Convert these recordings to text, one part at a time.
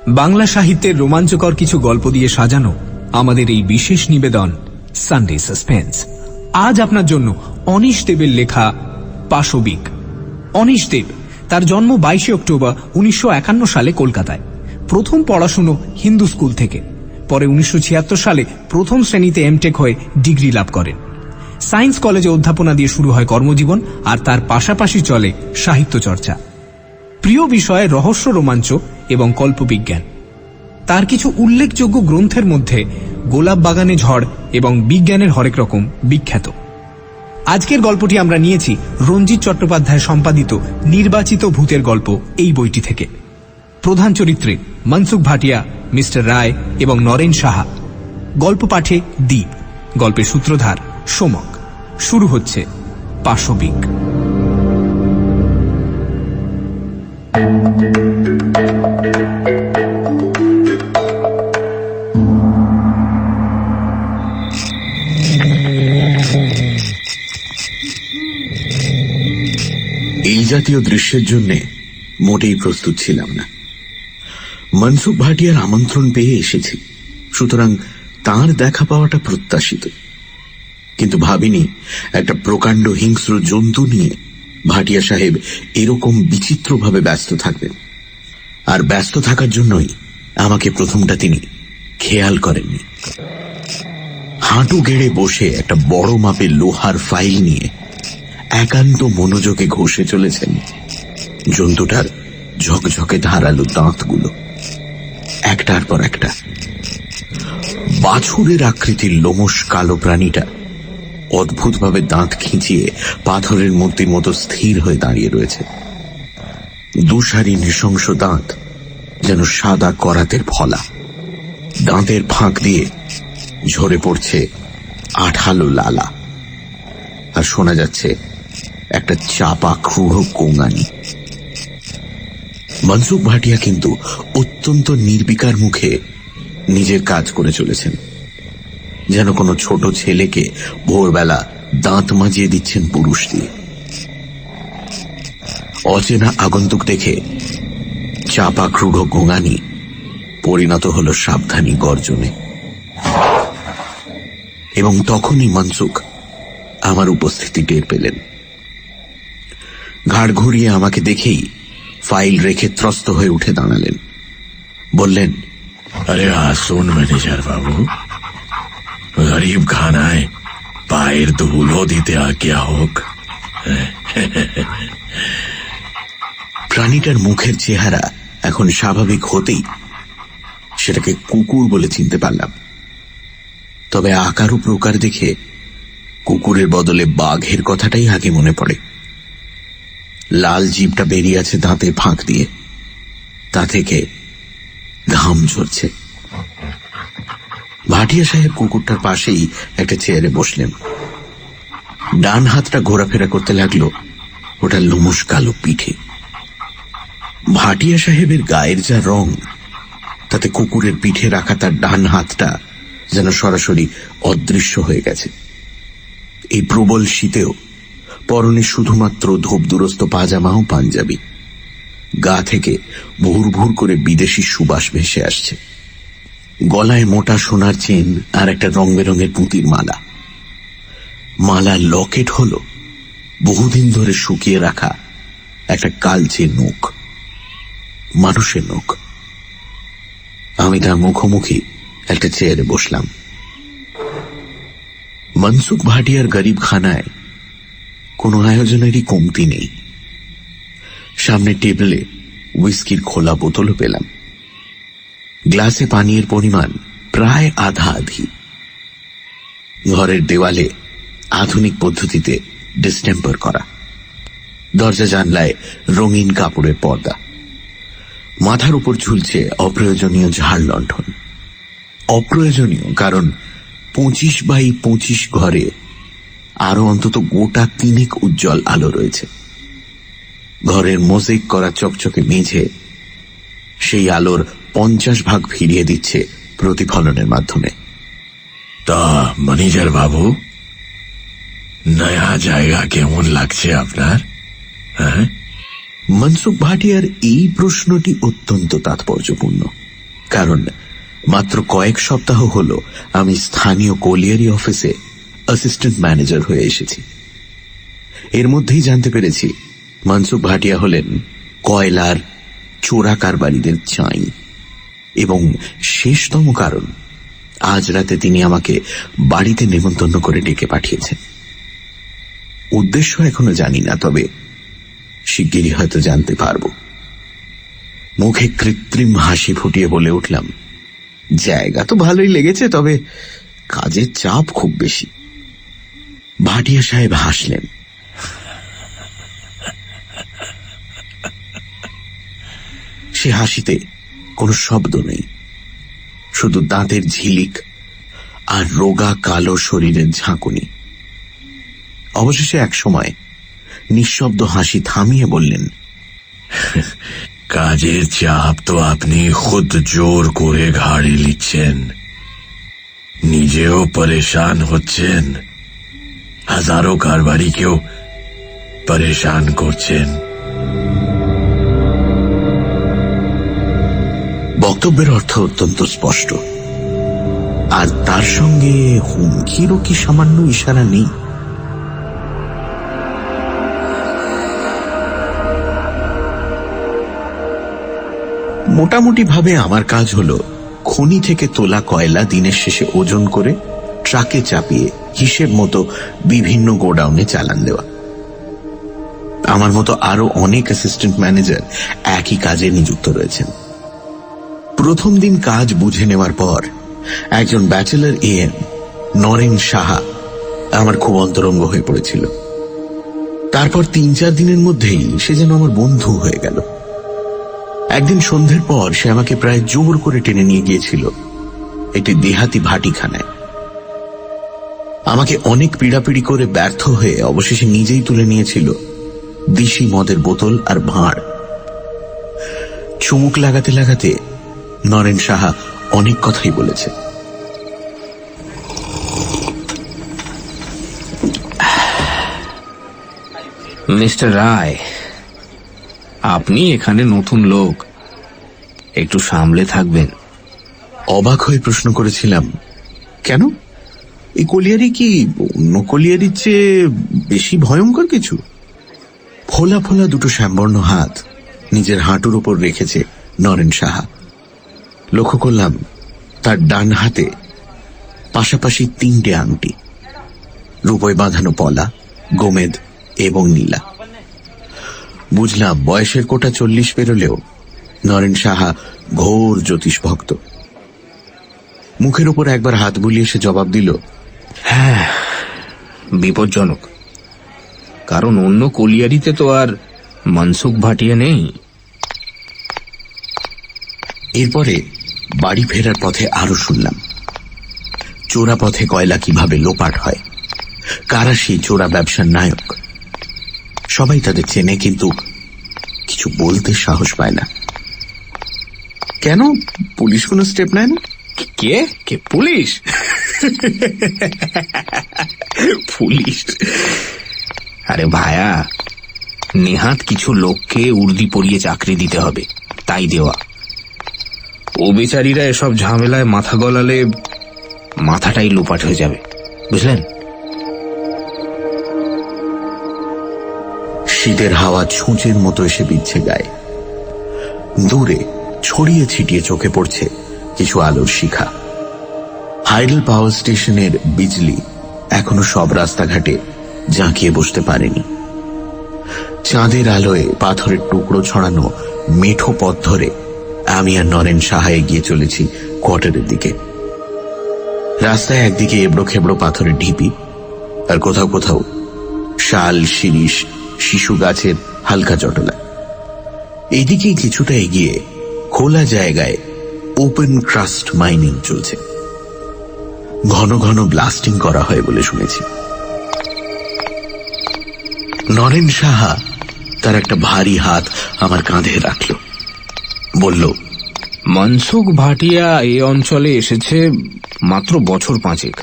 বাংলা সাহিত্যের রোমাঞ্চকর কিছু গল্প দিয়ে সাজানো আমাদের এই বিশেষ নিবেদন সানডে সাসপেন্স। আজ আপনার জন্য অনিশ দেবের লেখা পাশবিক। অনিশ দেব, তার জন্ম 22 অক্টোবর 1951 সালে কলকাতায়। প্রথম পড়াশুনো হিন্দু স্কুল থেকে, পরে 1976 সালে প্রথম শ্রেণীতে এমটেক হয়ে ডিগ্রি লাভ করেন। সায়েন্স কলেজে অধ্যাপনা দিয়ে শুরু হয় কর্মজীবন, আর তার পাশাপাশি চলে সাহিত্য চর্চা। প্রিয় বিষয় রহস্য, রোমাঞ্চ এবং কল্পবিজ্ঞান। তার কিছু উল্লেখযোগ্য গ্রন্থের মধ্যে গোলাপ বাগানে ঝড় এবং বিজ্ঞানের হরেক রকম বিখ্যাত। আজকের গল্পটি আমরা নিয়েছি রঞ্জিত চট্টোপাধ্যায় সম্পাদিত নির্বাচিত ভূতের গল্প এই বইটি থেকে। প্রধান চরিত্রে মনসুখ ভাটিয়া, মিস্টার রায় এবং নরেন সাহা। গল্প পাঠে দ্বীপ, গল্পের সূত্রধার সোমক। শুরু হচ্ছে পাশবিক। এই জাতীয় দৃশ্যের জন্য মোটেই প্রস্তুত ছিলাম না। মনসুখ ভাটিয়ার আমন্ত্রণ পেয়ে এসেছি, সুতরাং তার দেখা পাওয়াটা প্রত্যাশিত। কিন্তু ভাবিনি একটা প্রকাণ্ড হিংস্র জন্তু নিয়ে ভাটিয়া সাহেব এরকম বিচিত্রভাবে ব্যস্ত থাকবেন। আর ব্যস্ত থাকার জন্যই আমাকে প্রথমটা তিনি খেয়াল করেননি। হাঁটু গেড়ে বসে একটা বড় মাপের লোহার ফাইল নিয়ে একান্ত মনোযোগে ঘষে চলেছেন জন্তুটার ঝকঝকে ধারালো দাঁতগুলো, একটার পর একটা। বাছুরের আকৃতির লোমশ কালো প্রাণীটা অদ্ভুতভাবে দাঁত খিঁচিয়ে পাথরের মূর্তির মতো স্থির হয়ে দাঁড়িয়ে রয়েছে। দুসারি নৃশংস দাঁত যেন সাদা করাতের ফলা। দাঁতের ফাঁক দিয়ে ঝরে পড়ছে আঠালো লালা, আর শোনা যাচ্ছে একটা চাপা ক্রূঢ় গোঙানি। মনসুখ ভাটিয়া কিন্তু অত্যন্ত নির্বিকার মুখে নিজের কাজ করে চলেছেন, যেন কোনো ছোট ছেলেকে ভোরবেলা দাঁত মাজিয়ে দিচ্ছেন পুরুষ দিয়ে। অচেনা আগন্তুক দেখে চাপা ক্রূঢ় গোঙানি পরিণত হল সাবধানী গর্জনে। এবং তখনই মনসুখ আমার উপস্থিতি টের পেলেন। ঘাড় ঘুরিয়ে আমাকে দেখেই ফাইল রেখে ত্রস্ত হয়ে উঠে দাঁড়ালেন। বললেন, আরে আসুন ম্যানেজার বাবু, গরিব খানায় পায়ের ধুলো দিতে আজ্ঞা হোক। প্রাণীটার মুখের চেহারা এখন স্বাভাবিক হতেই সেটাকে কুকুর বলে চিনতে পারলাম। তবে আকার ও প্রকার দেখে কুকুরের বদলে বাঘের কথাটাই আগে মনে পড়ে। লাল জিভটা বেরিয়ে আছে দাঁতের ফাঁক দিয়ে, তা থেকে ঘাম ঝরছে। ভাটিয়া সাহেব কুকুরটার পাশেই একটা চেয়ারে বসলেন। ডান হাতটা ঘোরাফেরা করতে লাগলো ওটার লোমশ কালো পিঠে। ভাটিয়া সাহেবের গায়ের যা রং, তাতে কুকুরের পিঠে রাখা তার ডান হাতটা যেন সরাসরি অদৃশ্য হয়ে গেছে। এই প্রবল শীতেও পরনে শুধুমাত্র ধূপদুরস্ত পাজামা ও পাঞ্জাবি। গা থেকে ভুর ভুর করে বিদেশি সুবাস ভেসে আসছে। গলায় মোটা সোনার চেন আর একটা রং বেরঙের পুঁতির মালা। মালার লকেট হল বহুদিন ধরে শুকিয়ে রাখা একটা কালচে নখ, মানুষের নখ। আমি তার মুখোমুখি একটা চেয়ারে বসলাম। মনসুখ ভাটিয়ার গরিব খানায় কোনো আয়োজনেরই কমতি নেই। সামনে টেবিলে হুইস্কির খোলা বোতলও পেলাম। গ্লাসে পানীয়ের পরিমাণ প্রায় আধা আধি। ঘরের দেওয়ালে আধুনিক পদ্ধতিতে ডিস্টেম্পার করা। দরজা জানলায় রঙিন কাপড়ের পর্দা। মাথার উপর ঝুলছে অপ্রয়োজনীয় ঝাড় লণ্ঠন। অপ্রয়োজনীয় কারণ 25x25 ঘরে আরো অন্তত গোটা 3 উজ্জ্বল আলো রয়েছে। ঘরের মোজাইক করা চকচকে মেঝে সেই আলোর 50 ভাগ ফিরিয়ে দিচ্ছে প্রতিফলনের মাধ্যমে। তা ম্যানেজার বাবু, নয়া জায়গা কেমন লাগছে আপনার? মনসুখ ভাটিয়ার এই প্রশ্নটি অত্যন্ত তাৎপর্যপূর্ণ। কারণ মাত্র কয়েক সপ্তাহ হল আমি স্থানীয় কোলিয়ারি অফিসে অ্যাসিস্ট্যান্ট ম্যানেজার হয়ে এসেছি। এর মধ্যেই জানতে পেরেছি মনসুখ ভাটিয়া হলেন কয়লার চোরা কারবারিদের চাই, এবং শেষতম কারণ আজ রাতে তিনি আমাকে বাড়িতে নেমন্তন্ন করে ডেকে পাঠিয়েছেন। উদ্দেশ্য এখনো জানি না, তবে শিগগিরই হয়তো জানতে পারব। মুখে কৃত্রিম হাসি ফুটিয়ে বলে উঠলাম, জায়গা তো ভালোই লেগেছে, তবে কাজের চাপ খুব বেশি। ভাটিয়া সাহেব হাসলেন। সে হাসিতে কোনো শব্দ নেই, শুধু দাঁতের ঝিলিক আর রোগা কালো শরীরের ঝাঁকুনি। অবশেষে এক সময় নিঃশব্দ হাসি থামিয়ে বললেন, কাজের চাপ তো আপনি খুদ জোর করে ঘাড়ে নিচ্ছেন, নিজেও পরেশান হচ্ছেন, হাজারো কারবারিকেও পরেশান করছেন। বক্তব্যের অর্থ অত্যন্ত স্পষ্ট, আর তার সঙ্গে হুমকিরও কি সামান্য ইশারা নেই? মোটামুটি ভাবে আমার কাজ হলো খনি থেকে তোলা কয়লা দিনের শেষে ওজন করে ট্রাকে চাপিয়ে হিসেব মতো বিভিন্ন গোডাউনে চালান দেওয়া। আমার মতো আরো অনেক অ্যাসিস্ট্যান্ট ম্যানেজার একই কাজে নিযুক্ত রয়েছেন। প্রথম দিন কাজ বুঝে নেওয়ার পর একজন ব্যাচেলর এএম নরেন সাহা আমার খুব অন্তরঙ্গ হয়ে পড়েছিল। তারপর ৩-৪ দিনের মধ্যেই সে যেন আমার বন্ধু হয়ে গেল। একদিন সন্ধ্যের পর সে আমাকে প্রায় জোর করে টেনে নিয়ে গিয়েছিল একটি দেহাতি ভাটিখানায়। আমাকে অনেক পীড়াপিড়ি করে ব্যর্থ হয়ে অবশেষে নিজেই তুলে নিয়েছিল দিশি মদের বোতল আর ভাঁড়। চুমুক লাগাতে লাগাতে নরেন সাহা অনেক কথাই বলেছে। মিস্টার রায়, আপনি এখানে নতুন লোক, একটু সামলে থাকবেন। অবাক হয়ে প্রশ্ন করেছিলাম, কেন? এই কলিয়ারি কি অন্য কলিয়ারির চেয়ে বেশি ভয়ঙ্কর কিছু? ফোলা ফোলা দুটো শ্যামবর্ণ হাত নিজের হাঁটুর উপর রেখেছে নরেন সাহা। লক্ষ্য করলাম তার ডান হাতে পাশাপাশি 3টে আংটি, রূপোয় বাঁধানো পলা, গোমেদ এবং নীলা। বুঝলাম বয়সের কোটা 40 পেরোলেও নরেন সাহা ঘোর জ্যোতিষ ভক্ত। মুখের উপর একবার হাত বুলিয়ে সে জবাব দিল, হ্যাঁ, বিপজ্জনক, কারণ অন্য কলিয়ারিতে তো আর মনসুখ ভাটিয়া নেই। এরপরে বাড়ি ফেরার পথে আরো শুনলাম চোরা পথে কয়লা কিভাবে লোপাট হয়, কারা সেই চোরা ব্যবসার নায়ক। সবাই তাদের চেনে, কিন্তু কিছু বলতে সাহস পায় না। কেন পুলিশ কোনো স্টেপ নেয় না? কে কে পুলিশ? পুলিশ? আরে ভায়া, নেহাত কিছু লোককে উর্দি পরিয়ে চাকরি দিতে হবে, তাই দেওয়া। ও বেচারীরা এসব ঝামেলায় মাথা গলালে মাথাটাই লোপাট হয়ে যাবে, বুঝলেন? শীতের হাওয়া ছুঁচের মতো এসে বিচ্ছে গায়ে। দূরে ছড়িয়ে ছিটিয়ে চোখে পড়ছে কিছু আলোর শিখা। হাইডেল পাওয়ার স্টেশনের বিজলি এখনো সব রাস্তাঘাটে জাঁকিয়ে বসতে পারেনি। চাঁদের আলোয় পাথরের টুকরো ছড়ানো মেঠো পথ ধরে আমি আর নরেন সাহা এগিয়ে চলেছি কোয়ার্টারের দিকে। রাস্তায় একদিকে এবড়ো খেবড়ো পাথরের ঢিপি, আর কোথাও কোথাও শাল, শিরিষ, শিশু গাছের হালকা জটলা। এইদিকেই কিছুটা এগিয়ে খোলা জায়গায় ওপেন ক্রাস্ট মাইনিং চলছে। ঘন ঘন ব্লাস্টিং করা হয় বলে শুনেছি। নরেন সাহা তার একটা ভারী হাত আমার কাঁধে রাখল, বলল, মনসুখ ভাটিয়া এই অঞ্চলে এসেছে মাত্র বছর 5,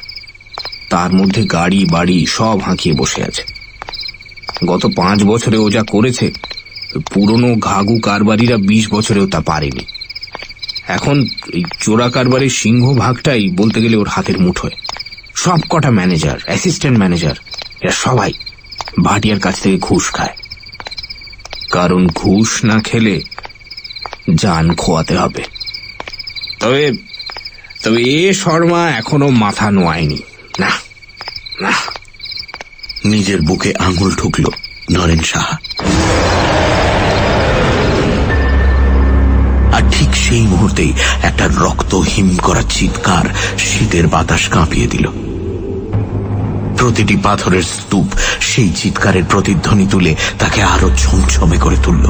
তার মধ্যে গাড়ি বাড়ি সব হাঁকিয়ে বসে আছে। গত 5 বছরে ও যা করেছে, পুরনো ঘাগু কারবারিরা 20 বছরেও তা পারেনি। এখন এই চোরা কারবারের সিংহ ভাগটাই বলতে গেলে ওর হাতের মুঠোয়। সব কটা ম্যানেজার, অ্যাসিস্ট্যান্ট ম্যানেজার, এরা সবাই ভাটিয়ার কাছ থেকে ঘুষ খায়। কারণ ঘুষ না খেলে জান খোয়াতে হবে। তবে তবে এ শর্মা এখনো মাথা নোয়ায়নি। না না। নিজের বুকে আঙুল ঠুকল নরেন সাহা। আর ঠিক সেই মুহূর্তেই একটা রক্ত হিম করা চিৎকার শীতের বাতাস কাঁপিয়ে দিল। প্রতিটি পাথরের স্তূপ সেই চিৎকারের প্রতিধ্বনি তুলে তাকে আরো ছমছমে করে তুলল।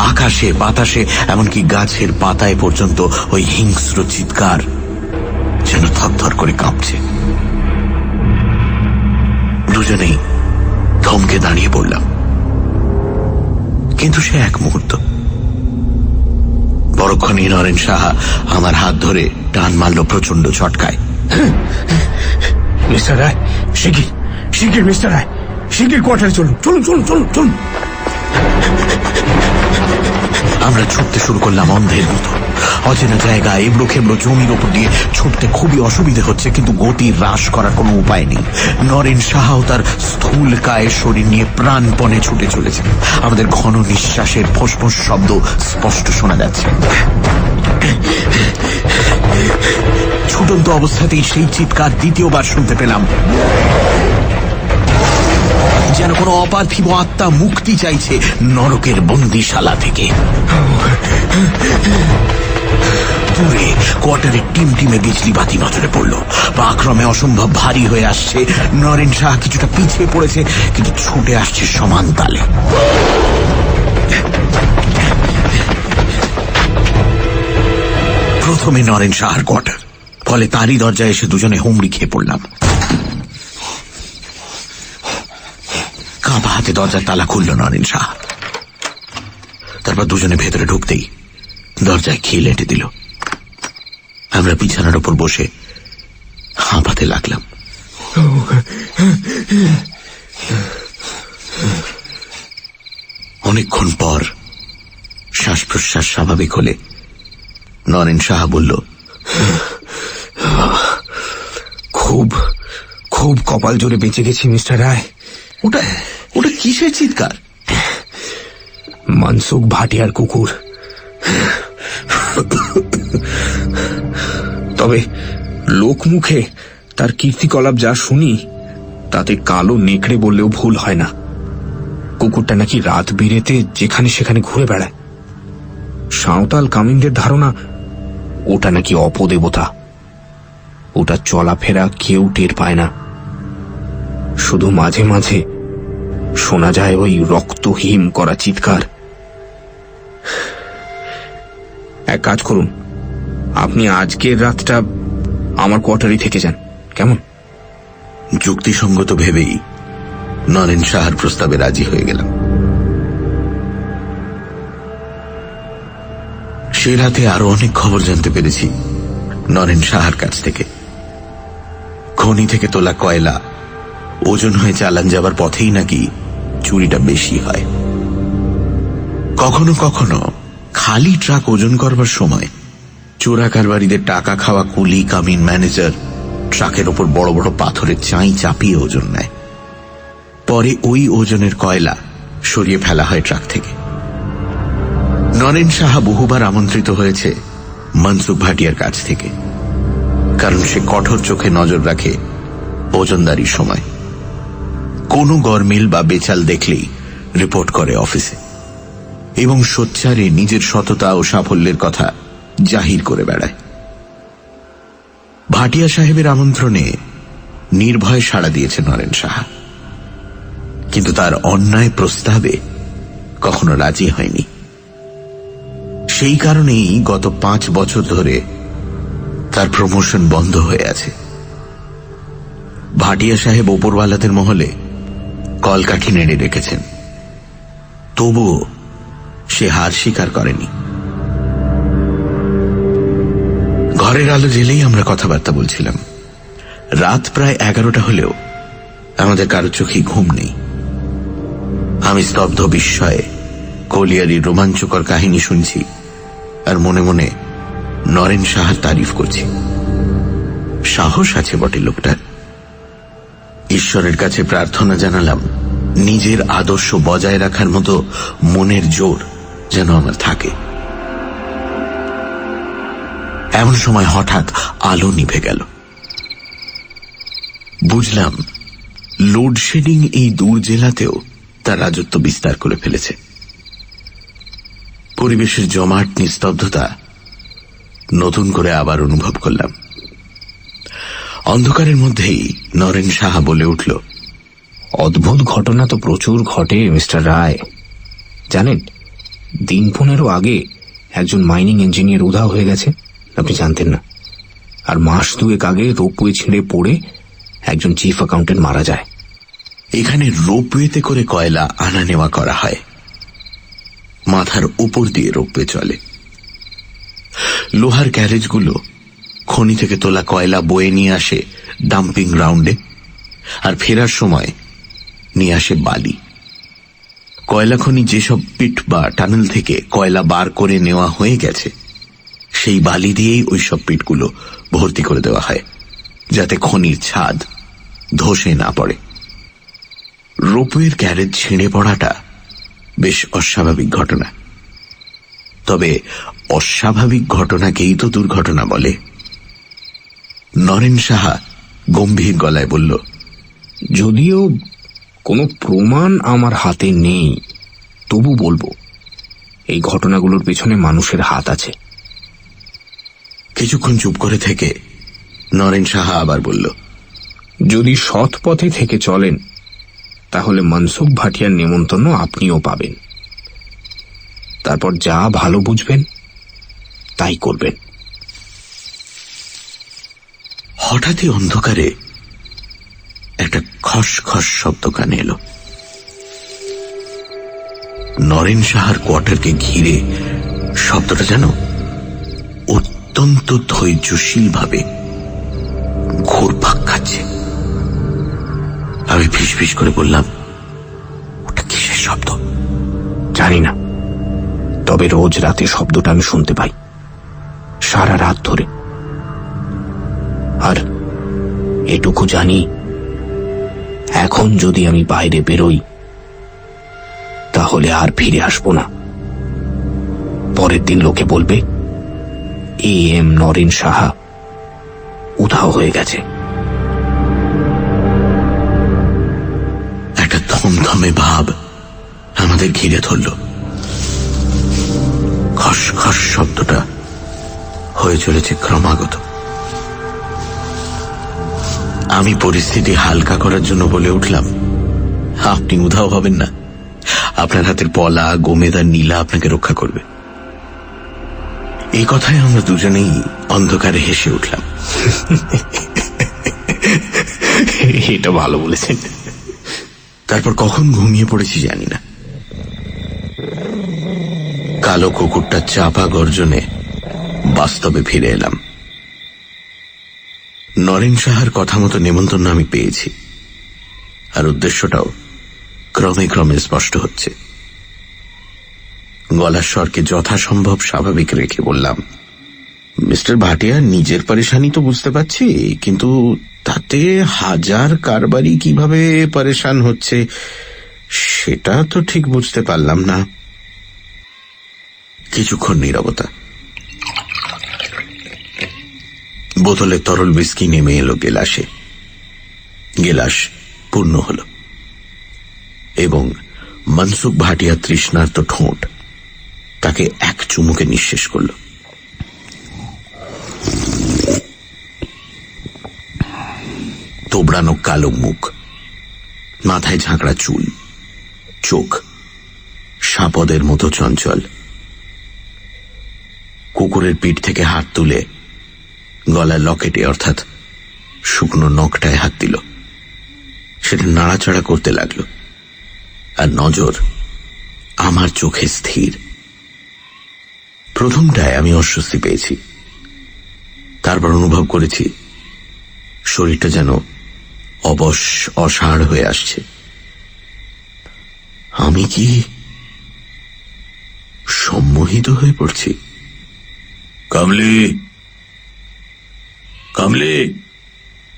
আকাশে, বাতাসে, এমনকি গাছের পাতায় পর্যন্ত ওই হিংস্র চিৎকার যেন থরথর করে কাঁপছে। দুজনেই থমকে দাঁড়িয়ে পড়লাম। কিন্তু সে এক মুহূর্ত। পরক্ষণেই নরেন সাহা আমার হাত ধরে টান মারল প্রচন্ড ঝটকায়। মিস্টার রায়, শিগগির শিগগির মিস্টার রায়, শিগগির কোয়ার্টারে চলুন, চলুন চলুন চলুন চলুন। আমরা ছুটতে শুরু করলাম অন্ধের মতো। অচেনা জায়গা, এবড়ো খেবড়ো জমির ওপর দিয়ে ছুটতে খুবই অসুবিধে হচ্ছে, কিন্তু গতি হ্রাস করার কোনো উপায় নেই। নরেন সাহাও তার স্থূল কায়ের শরীর নিয়ে প্রাণপণে ছুটে চলেছে। আমাদের ঘন নিঃশ্বাসের ফোঁস-ফোঁস শব্দ স্পষ্ট শোনা যাচ্ছে। ছুটন্ত অবস্থাতেই সেই চিৎকার দ্বিতীয়বার শুনতে পেলাম, যেন কোনো অপার্থিব আত্মা মুক্তি চাইছে নরকের বন্দিশালা থেকে। দূরে কোয়ার্টারের টিমটিমে বিজলি বাতি নজরে পড়ল। পাক্রমে অসম্ভব ভারী হয়ে আসছে। নরেন সাহা কিছুটা পিছিয়ে পড়েছে, কিন্তু ছুটে আসছে সমান তালে। প্রথমে নরেন সাহার কোয়ার্টার, ফলে তারই দরজায় এসে দুজনে হুমড়ি খেয়ে পড়লাম। কাঁপা হাতে দরজার তালা খুলল নরেন সাহা। তারপর দুজনে ভেতরে ঢুকতেই দরজায় খিল এঁটে দিল। আমরা বিছানার ওপর বসে হাঁপাতে লাগলাম। অনেকক্ষণ পর শ্বাস প্রশ্বাস স্বাভাবিক হলে নরেন সাহা বলল, খুব খুব কপাল জোরে বেঁচে গেছি মিস্টার রায়। ওটা ওটা কিসের চিৎকার? মনসুখ ভাটিয়ার কুকুর। তবে লোকমুখে তার কীর্তিকলাপ যা শুনি, তাতে কালো নেকড়ে বললেও ভুল হয় না। কুকুরটা নাকি রাত বিরেতে যেখানে সেখানে ঘুরে বেড়ায়। সাঁওতাল কামিনদের ধারণা ওটা নাকি অপদেবতা। ওটা চলাফেরা কেউ টের পায় না, শুধু মাঝে মাঝে শোনা যায় ওই রক্তহীন করা চিৎকার। এক কাজ করুন, আপনি আজকের রাতটা আমার কোয়ার্টারে থেকে যান, কেমন? যুক্তিসঙ্গত ভেবেই নরেন সাহার প্রস্তাবে রাজি হয়ে গেলাম। সে রাতে আরো অনেক খবর জানতে পেরেছি নরেন সাহার কাছ থেকে। খনি থেকে তোলা কয়লা ওজন হয়ে চালান যাবার পথেই নাকি চুরিটা বেশি হয়। কখনো কখনো খালি ট্রাক ওজন করবার সময় চোরা কারবারিদের টাকা খাওয়া কুলি কামিন ম্যানেজার ট্রাকের ওপর বড় বড় পাথরের চাই চাপিয়ে ওজন নেয়। পরে ওই ওজনের কয়লা সরিয়ে ফেলা হয় ট্রাক থেকে। নরেন সাহা বহুবার আমন্ত্রিত হয়েছে মনসুখ ভাটিয়ার কাছ থেকে, কারণ সে কঠোর চোখে নজর রাখে ওজনদারির সময়। কোনো গরমিল বা বেচাল দেখলেই রিপোর্ট করে অফিসে, এবং সোচ্চারে নিজের সততা ও সাফল্যের কথা জাহির করে বেড়ায়। ভাটিয়া সাহেবের আমন্ত্রণে নির্ভয়ে সাড়া দিয়েছে নরেন সাহা, কিন্তু তার অন্যায় প্রস্তাবে কখনো রাজি হয়নি। সেই কারণেই গত 5 বছর ধরে তার প্রমোশন বন্ধ হয়ে আছে। ভাটিয়া সাহেব ওপরওয়ালাদের মহলে কলকাঠি নেড়ে রেখেছেন, তবুও সে হার স্বীকার করেনি। ঘরের আলো জ্বেলেই আমরা কথাবার্তা বলছিলাম। রাত প্রায় 11টা হলেও আমাদের কারো চোখেই ঘুম নেই। আমি স্তব্ধ বিস্ময়ে কলিয়ারির রোমাঞ্চকর কাহিনী শুনছি, আর মনে মনে নরেন সাহার তারিফ করছি। সাহস আছে বটে লোকটার। ঈশ্বরের কাছে প্রার্থনা জানালাম নিজের আদর্শ বজায় রাখার মতো মনের জোর যেন আমার থাকে। এমন সময় হঠাৎ আলো নিভে গেল। বুঝলাম লোডশেডিং এই দূর জেলাতেও তার রাজত্ব বিস্তার করে ফেলেছে। পরিবেশের জমাট নিস্তব্ধতা নতুন করে আবার অনুভব করলাম। অন্ধকারের মধ্যেই নরেন সাহা বলে উঠল, অদ্ভুত ঘটনা তো প্রচুর ঘটে মিস্টার রায়। জানেন, দিন 15 আগে একজন মাইনিং ইঞ্জিনিয়ার উধাও হয়ে গেছে, আপনি জানতেন না। আর মাস 2 আগে রোপওয়ে ছিঁড়ে পড়ে একজন চিফ অ্যাকাউন্টেন্ট মারা যায়। এখানে রোপওয়েতে করে কয়লা আনা নেওয়া করা হয়। মাথার উপর দিয়ে রোপওয়ে চলে। লোহার ক্যারেজগুলো খনি থেকে তোলা কয়লা বয়ে নিয়ে আসে ডাম্পিং গ্রাউন্ডে, আর ফেরার সময় নিয়ে আসে বালি। কয়লা খনি যেসব পিট বা টানেল থেকে কয়লা বার করে নেওয়া হয়ে গেছে, সেই বালি দিয়েই ওইসব পিটগুলো ভর্তি করে দেওয়া হয়, যাতে খনির ছাদ ধসে না পড়ে। রোপওয়ের ক্যারেজ ছিঁড়ে পড়াটা বেশ অস্বাভাবিক ঘটনা। তবে অস্বাভাবিক ঘটনাকেই তো দুর্ঘটনা বলে। নরেন সাহা গম্ভীর গলায় বলল, যদিও কোনো প্রমাণ আমার হাতে নেই, তবু বলবো এই ঘটনাগুলোর পেছনে মানুষের হাত আছে। কিছুক্ষণ চুপ করে থেকে নরেন সাহা আবার বলল, যদি সৎ পথে থেকে চলেন তাহলে মনসুখ ভাটিয়ার নেমন্তন্ন আপনিও পাবেন। তারপর যা ভালো বুঝবেন তাই করবেন। হঠাৎই অন্ধকারে একটা খসখস শব্দ কানে এলো। নরেন সাহার কোয়ার্টারকে ঘিরে শব্দটা যেন অত্যন্ত ধৈর্যশীল ভাবে ঘুরপাক খাচ্ছে। আমি ফিসফিস করে বললাম, ওটা কিসের শব্দ? জানি না, তবে রোজ রাতে শব্দটা আমি শুনতে পাই, সারা রাত ধরে। আর এটুকু জানি, এখন যদি আমি বাইরে বেরোই তাহলে আর ফিরে আসবো না। পরের দিন লোকে বলবে এম নরেন সাহা উধাও হয়ে গেছে। একটা থমথমে ভাব আমাদের ঘিরে ধরল। খসখস শব্দটা হয়ে চলেছে ক্রমাগত। আমি পরিস্থিতি হালকা করার জন্য বলে উঠলাম, আপনি উধাও হবেন না, আপনার হাতের পলা, গোমেদার নীলা আপনাকে রক্ষা করবে। এই কথায় আমরা দুজনেই অন্ধকারে হেসে উঠলাম। এটা ভালো বলেছেন। তারপর কখন ঘুমিয়ে পড়েছি জানি না। কালো কুকুরটা চাপা গর্জনে বাস্তবে ফিরে এলাম। নরেন সাহার কথা মতো নেমন্তন্ন আমি পেয়েছি, আর উদ্দেশ্যটাও ক্রমে ক্রমে স্পষ্ট হচ্ছে। গলার স্বরকে যথাসম্ভব স্বাভাবিক রেখে বললাম, মিস্টার ভাটিয়া, নিজের পরেশানি তো বুঝতে পারছি, কিন্তু তাতে হাজার কারবারি কিভাবে পরেশান হচ্ছে সেটা তো ঠিক বুঝতে পারলাম না। কিছুক্ষণ নীরবতা। বোতলে তরল বিস্কি নেমে এলো গেলাসে। গেলাস পূর্ণ হল এবং মনসুখ ভাটিয়া তৃষ্ণার্ত ঠোঁট তাকে এক চুমুকে নিঃশেষ করল। তোবড়ানো কালো মুখ, মাথায় ঝাঁকড়া চুল, চোখ সাপদের মতো চঞ্চল। কুকুরের পিঠ থেকে হাত তুলে গলার লকেটে অর্থাৎ শুকনো নখটায় হাত দিল। সেটা নাড়াচাড়া করতে লাগলো, আর নজর আমার চোখে স্থির। প্রথমটায় আমি অস্বস্তি পেয়েছি, তারপর অনুভব করেছি শরীরটা যেন অবশ অসাড় হয়ে আসছে। আমি কি সম্মোহিত হয়ে পড়ছি? कमली, कमली।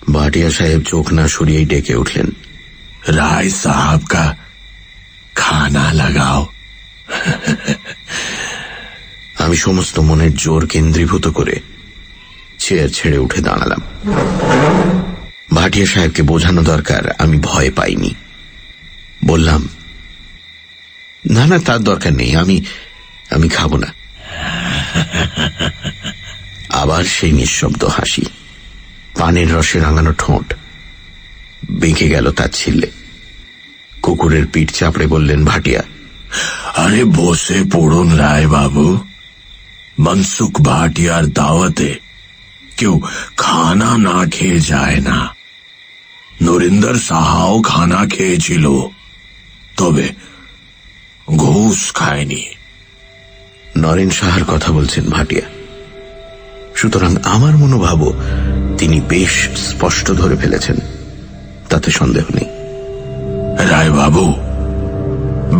ভাটিয়া সাহেব চোখ না সরিয়েই ডেকে উঠলেন, राय साहब का खाना लगाओ। আমি সমস্ত মনের জোর কেন্দ্রীভূত করে চেয়ার ছেড়ে উঠে দাঁড়ালাম। ভাটিয়া সাহেবকে বোঝানো দরকার আমি ভয় পাইনি। বললাম, না না, তার দরকার নেই, আমি খাবো না। আবার সেই নিঃশব্দ হাসি, পানের রসে রাঙানো ঠোঁট বেঁকে গেল তার ছিলে। কুকুরের পিঠ চাপড়ে বললেন ভাটিয়া, अरे বসে পড়ুন রায় বাবু, মনসুখ ভাটিয়ার দাওয়াতে কেউ খানা না খেয়ে যায় না। নরিন্দর সাহাও খানা খেয়েছিল, তবে ঘুষ খায়নি। নরেন সাহার কথা বলছেন ভাটিয়া, সুতরাং আমার মনোভাবও তিনি বেশ স্পষ্ট ধরে ফেলেছেন, তাতে সন্দেহ নেই। রায় বাবু,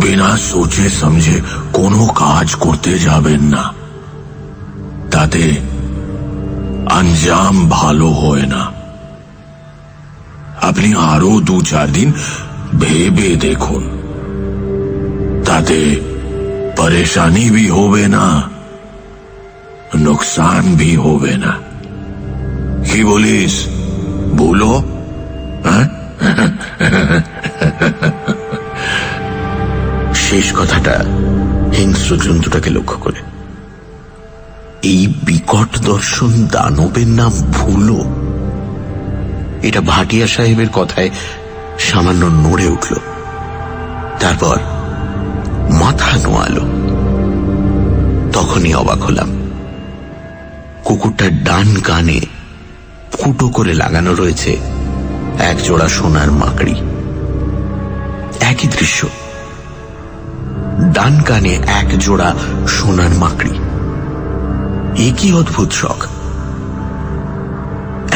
বিনা সোচে সমঝে কোনো কাজ করতে যাবেন না, তাতে আঞ্জাম ভালো হয় না। আপনি আরো 2-4 দিন ভেবে দেখুন, তাতে পরেশানি भी হবে না, नुकसान भी হবে না। কি বলিস, বলো? হ্যাঁ? শেষ কথাটা হিংস্র জন্তুটাকে লক্ষ্য করে। এই বিকট দর্শন দানবের নাম ভুলো, এটা ভাটিয়া সাহেবের কথায় সামান্য নড়ে উঠল, তারপর মাথা নোয়ালো। তখনই অবাক হলাম, কুকুরটার ডান কানে ফুটো করে লাগানো রয়েছে এক জোড়া সোনার মাকড়ি। একই দৃশ্য, ডান কানে এক জোড়া সোনার মাকড়ি। এ কি অদ্ভুত শখ!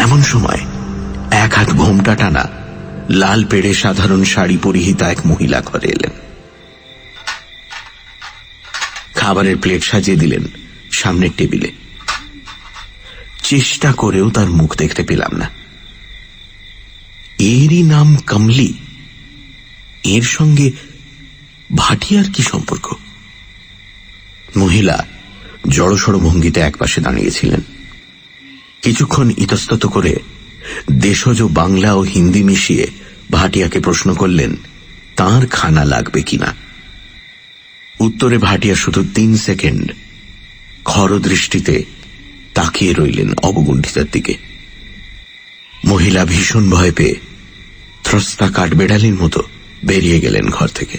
এমন সময় এক হাত ঘোমটা টানা, লাল পেড়ে সাধারণ শাড়ি পরিহিতা এক মহিলা ঘরে এলেন। খাবারের প্লেট সাজিয়ে দিলেন সামনের টেবিলে। চেষ্টা করেও তার মুখ দেখতে পেলাম না। এরই নাম কমলি, এর সঙ্গে ভাটিয়ার কি সম্পর্ক? মহিলা জড়সড় ভঙ্গিতে একপাশে দাঁড়িয়েছিলেন। কিছুক্ষণ ইতস্তত করে দেশজ বাংলা ও হিন্দি মিশিয়ে ভাটিয়াকে প্রশ্ন করলেন তার খানা লাগবে কিনা। উত্তরে ভাটিয়া শুধু 3 সেকেন্ড খরদৃষ্টিতে তাকিয়ে রইলেন অবগুণ্ঠিতার দিকে। মহিলা ভীষণ ভয় পেয়ে ত্রস্তা কাঠবেড়ালির মতো বেরিয়ে গেলেন ঘর থেকে।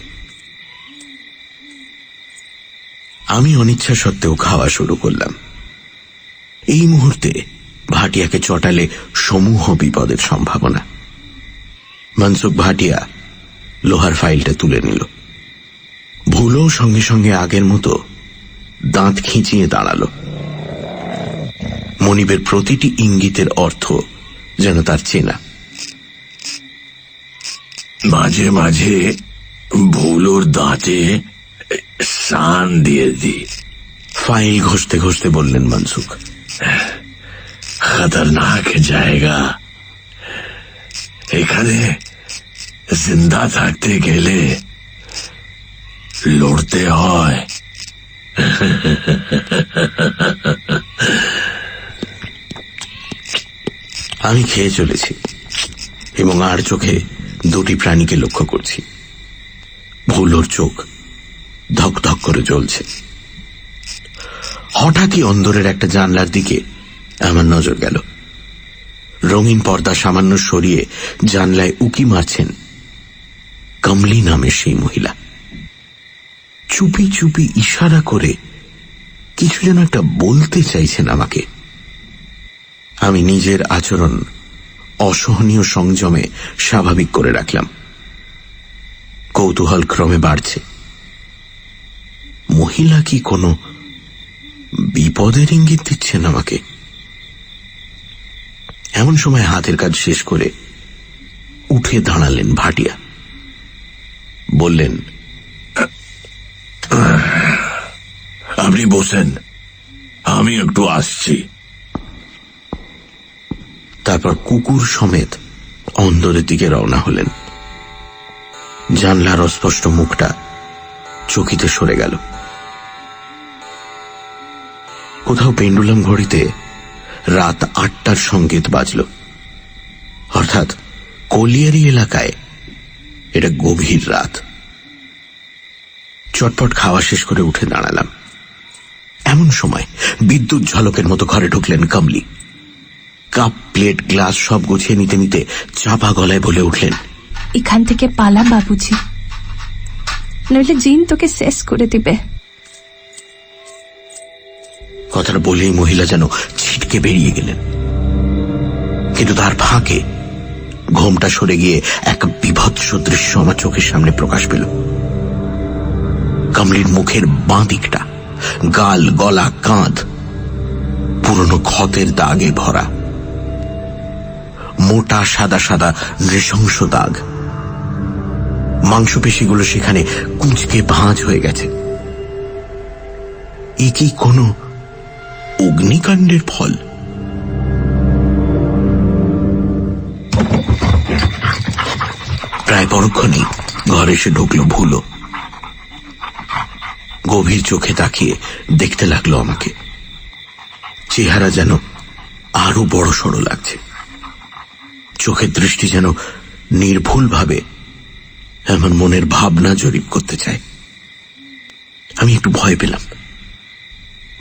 আমি অনিচ্ছা সত্ত্বেও খাওয়া শুরু করলাম। এই মুহূর্তে ভাটিয়াকে চটালে সমূহ বিপদের সম্ভাবনা। মনসুখ ভাটিয়া লোহার ফাইলটা তুলে নিল। ভুলো সঙ্গে সঙ্গে আগের মতো দাঁত খিঁচিয়ে দাঁড়ালো। মনিবের প্রতিটি ইঙ্গিতের অর্থ যেন তার চেনা। মাঝে মাঝে ভুলোর দাঁতে শান দিয়ে দি। ফাইল ঘষতে ঘষতে বললেন মনসুখ, খতরনাক জায়গা, এখানে জিন্দা থাকতে গেলে লড়তে হয়। আমি খেয়ে চলেছি এবং আর চোখে দুটি প্রাণীকে লক্ষ্য করছি। ভুলোর চোখ ধক ধক করে জ্বলছে। হঠাৎই অন্দরের একটা জানলার দিকে আমার নজর গেল। রঙিন পর্দা সামান্য সরিয়ে জানলায় উকি মারছেন কমলি নামের সেই মহিলা। চুপি চুপি ইশারা করে কিছু যেন একটা বলতে চাইছেন আমাকে। আমি নিজের আচরণ অসহনীয় সংযমে স্বাভাবিক করে রাখলাম। কৌতূহল ক্রমে বাড়ছে। মহিলা কি কোনো বিপদের ইঙ্গিত দিচ্ছেন আমাকে? এমন সময় হাতের কাজ শেষ করে উঠে দাঁড়ালেন ভাটিয়া। বললেন, আপনি বসেন, আমি একটু আসছি। তারপর কুকুর সমেত অন্দরের দিকে রওনা হলেন। জানলার অস্পষ্ট মুখটা চকিতে সরে গেল। কোথাও পেন্ডুলাম ঘড়িতে রাত 8টার সংকেত বাজল। অর্থাৎ কলিয়ারি এলাকায় এটা গভীর রাত। চটপট খাওয়া শেষ করে উঠে দাঁড়ালাম। এমন সময় বিদ্যুৎ ঝলকের মতো ঘরে ঢুকলেন কমলি। কাপ প্লেট গ্লাস সব গুছিয়ে নিতে নিতে চাপা গলায় বলে উঠলেন, এখান থেকে পালা বাবুজি, নইলে জিন তোকে শেষ করে দিবে। কথাটা বলেই মহিলা যেন ছিটকে বেরিয়ে গেলেন। কিন্তু তার ফাঁকে ঘোমটা সরে গিয়ে এক বিভৎস দৃশ্য আমার চোখের সামনে প্রকাশ পেল। কমলির মুখের বাঁ দিকটা, গাল, গলা, কাঁধ পুরনো ক্ষতের দাগে ভরা। মোটা সাদা সাদা নৃশংস দাগ। মাংসপেশিগুলো সেখানে কুঁচকে ভাঁজ হয়ে গেছে। এ কি কোনো অগ্নিকাণ্ডের ফল? প্রায় পরক্ষণেই ঘরে এসে ঢুকলো ভুলো। গভীর চোখে তাকিয়ে দেখতে লাগলো আমাকে। চেহারা যেন আরো বড় সড়ো লাগছে। চোখের দৃষ্টি যেন নির্ভুলভাবে এমন মনের ভাবনা জরিপ করতে চায়। আমি একটু ভয় পেলাম।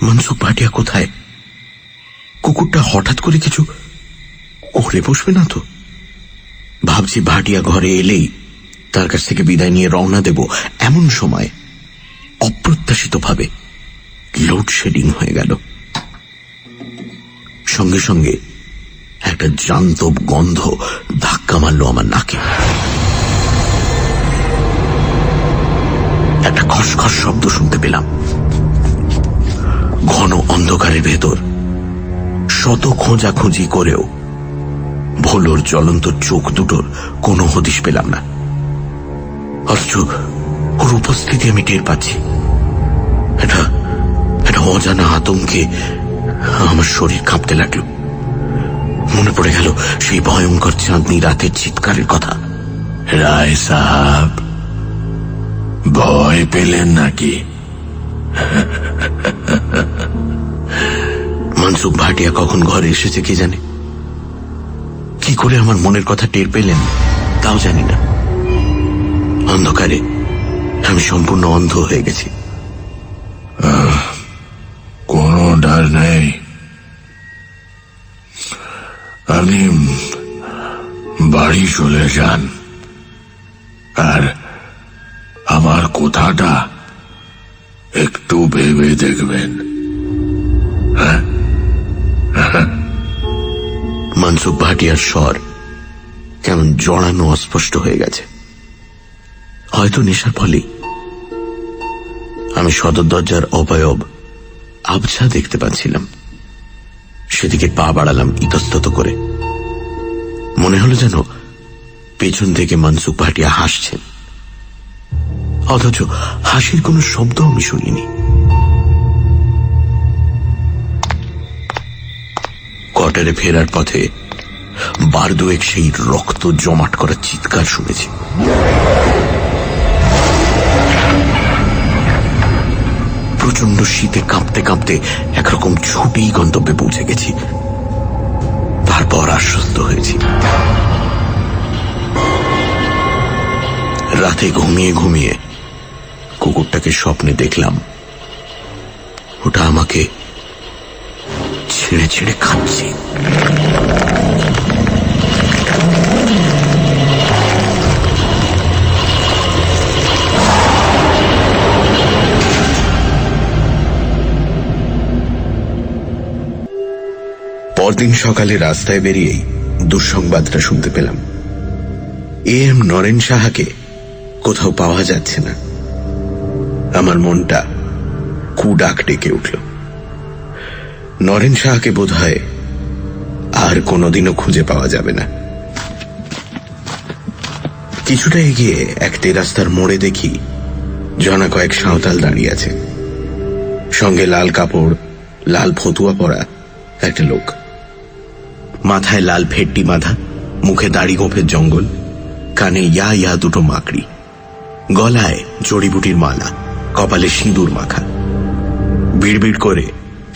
মনসুখ ভাটিয়া কোথায়? কুকুরটা হঠাৎ করে কিছু করে বসবে না তো? ভাবছি ভাটিয়া ঘরে এলেই তার কাছ থেকে বিদায় নিয়ে রওনা দেব। এমন সময় অপ্রত্যাশিতভাবে লোডশেডিং হয়ে গেল। সঙ্গে সঙ্গে একটা জান্তব গন্ধ ধাক্কা মারল আমার নাকে। একটা খসখস শব্দ শুনতে পেলাম। ঘন অন্ধকারের ভেতর শত খোঁজাখুঁজি করেও ভোলোর জ্বলন্ত চোখ দুটোর কোনো হদিশ পেলাম না। অথচ ওর উপস্থিতি আমি টের পাচ্ছি। এটা অজানা আতঙ্কে আমার শরীর কাঁপতে লাগলো। মনে পড়ে গেল সেই ভয়ঙ্কর চাঁদনি রাতের চিৎকারের কথা। রায় সাহাব, ভয় পেলেন নাকি? মনসুখ ভাটিয়া কখন ঘরে এসেছে কে জানে। কি করে আমার মনের কথা টের পেলেন তাও জানি না। অন্ধকারে আমি সম্পূর্ণ অন্ধ হয়ে গেছি। কোনো ডার নেই। আপনি বাড়ি চলে যান, আর আমার কথাটা একটু ভেবে দেখবেন। মনসুখ ভাটিয়ার স্বর কেমন জড়ানো অস্পষ্ট হয়ে গেছে। হয়তো নেশার ফলেই। আমি সদর দরজার অবয়ব আবছা দেখতে পাচ্ছিলাম। সেদিকে পা বাড়ালাম ইতস্তত করে। মনে হলো যেন পেছন থেকে মনসুখ ভাটিয়া হাসছেন, অথচ হাসির কোনো শব্দ আমি শুনিনি। কোয়ার্টারে ফেরার পথে বার দুয়েক সেই রক্ত জমাট করা চিৎকার শুনেছি। প্রচন্ড শীতে কাঁপতে কাঁপতে একরকম ছুটেই গন্তব্যে পৌঁছে গেছি। তারপর আশ্বস্ত হয়েছি। রাতে ঘুমিয়ে ঘুমিয়ে কুকুরটাকে স্বপ্নে দেখলাম। ওটা আমাকে ছেড়ে ছেড়ে খাচ্ছে। পরদিন সকালে রাস্তায় বেরিয়েই দুঃসংবাদটা শুনতে পেলাম। এম নরেন সাহাকে কোথাও পাওয়া যাচ্ছে না। আমার মনটা কুডাক ডেকে উঠল। নরেন সাহাকে বোধহয় আর কোনোদিনও খুঁজে পাওয়া যাবে না। কিছুটা এগিয়ে এক তেরাস্তার মোড়ে দেখি জনা কয়েক সাঁওতাল দাঁড়িয়ে আছে। সঙ্গে লাল কাপড়, লাল ফতুয়া পরা একটা লোক, মাথায় লাল ফেট্টি বাঁধা, মুখে দাড়ি গোঁফের জঙ্গল, কানে ইয়া ইয়া দুটো মাকড়ি, গলায় জড়িবুটির মালা, কপালে সিঁদুর মাখা। বিড়বিড় করে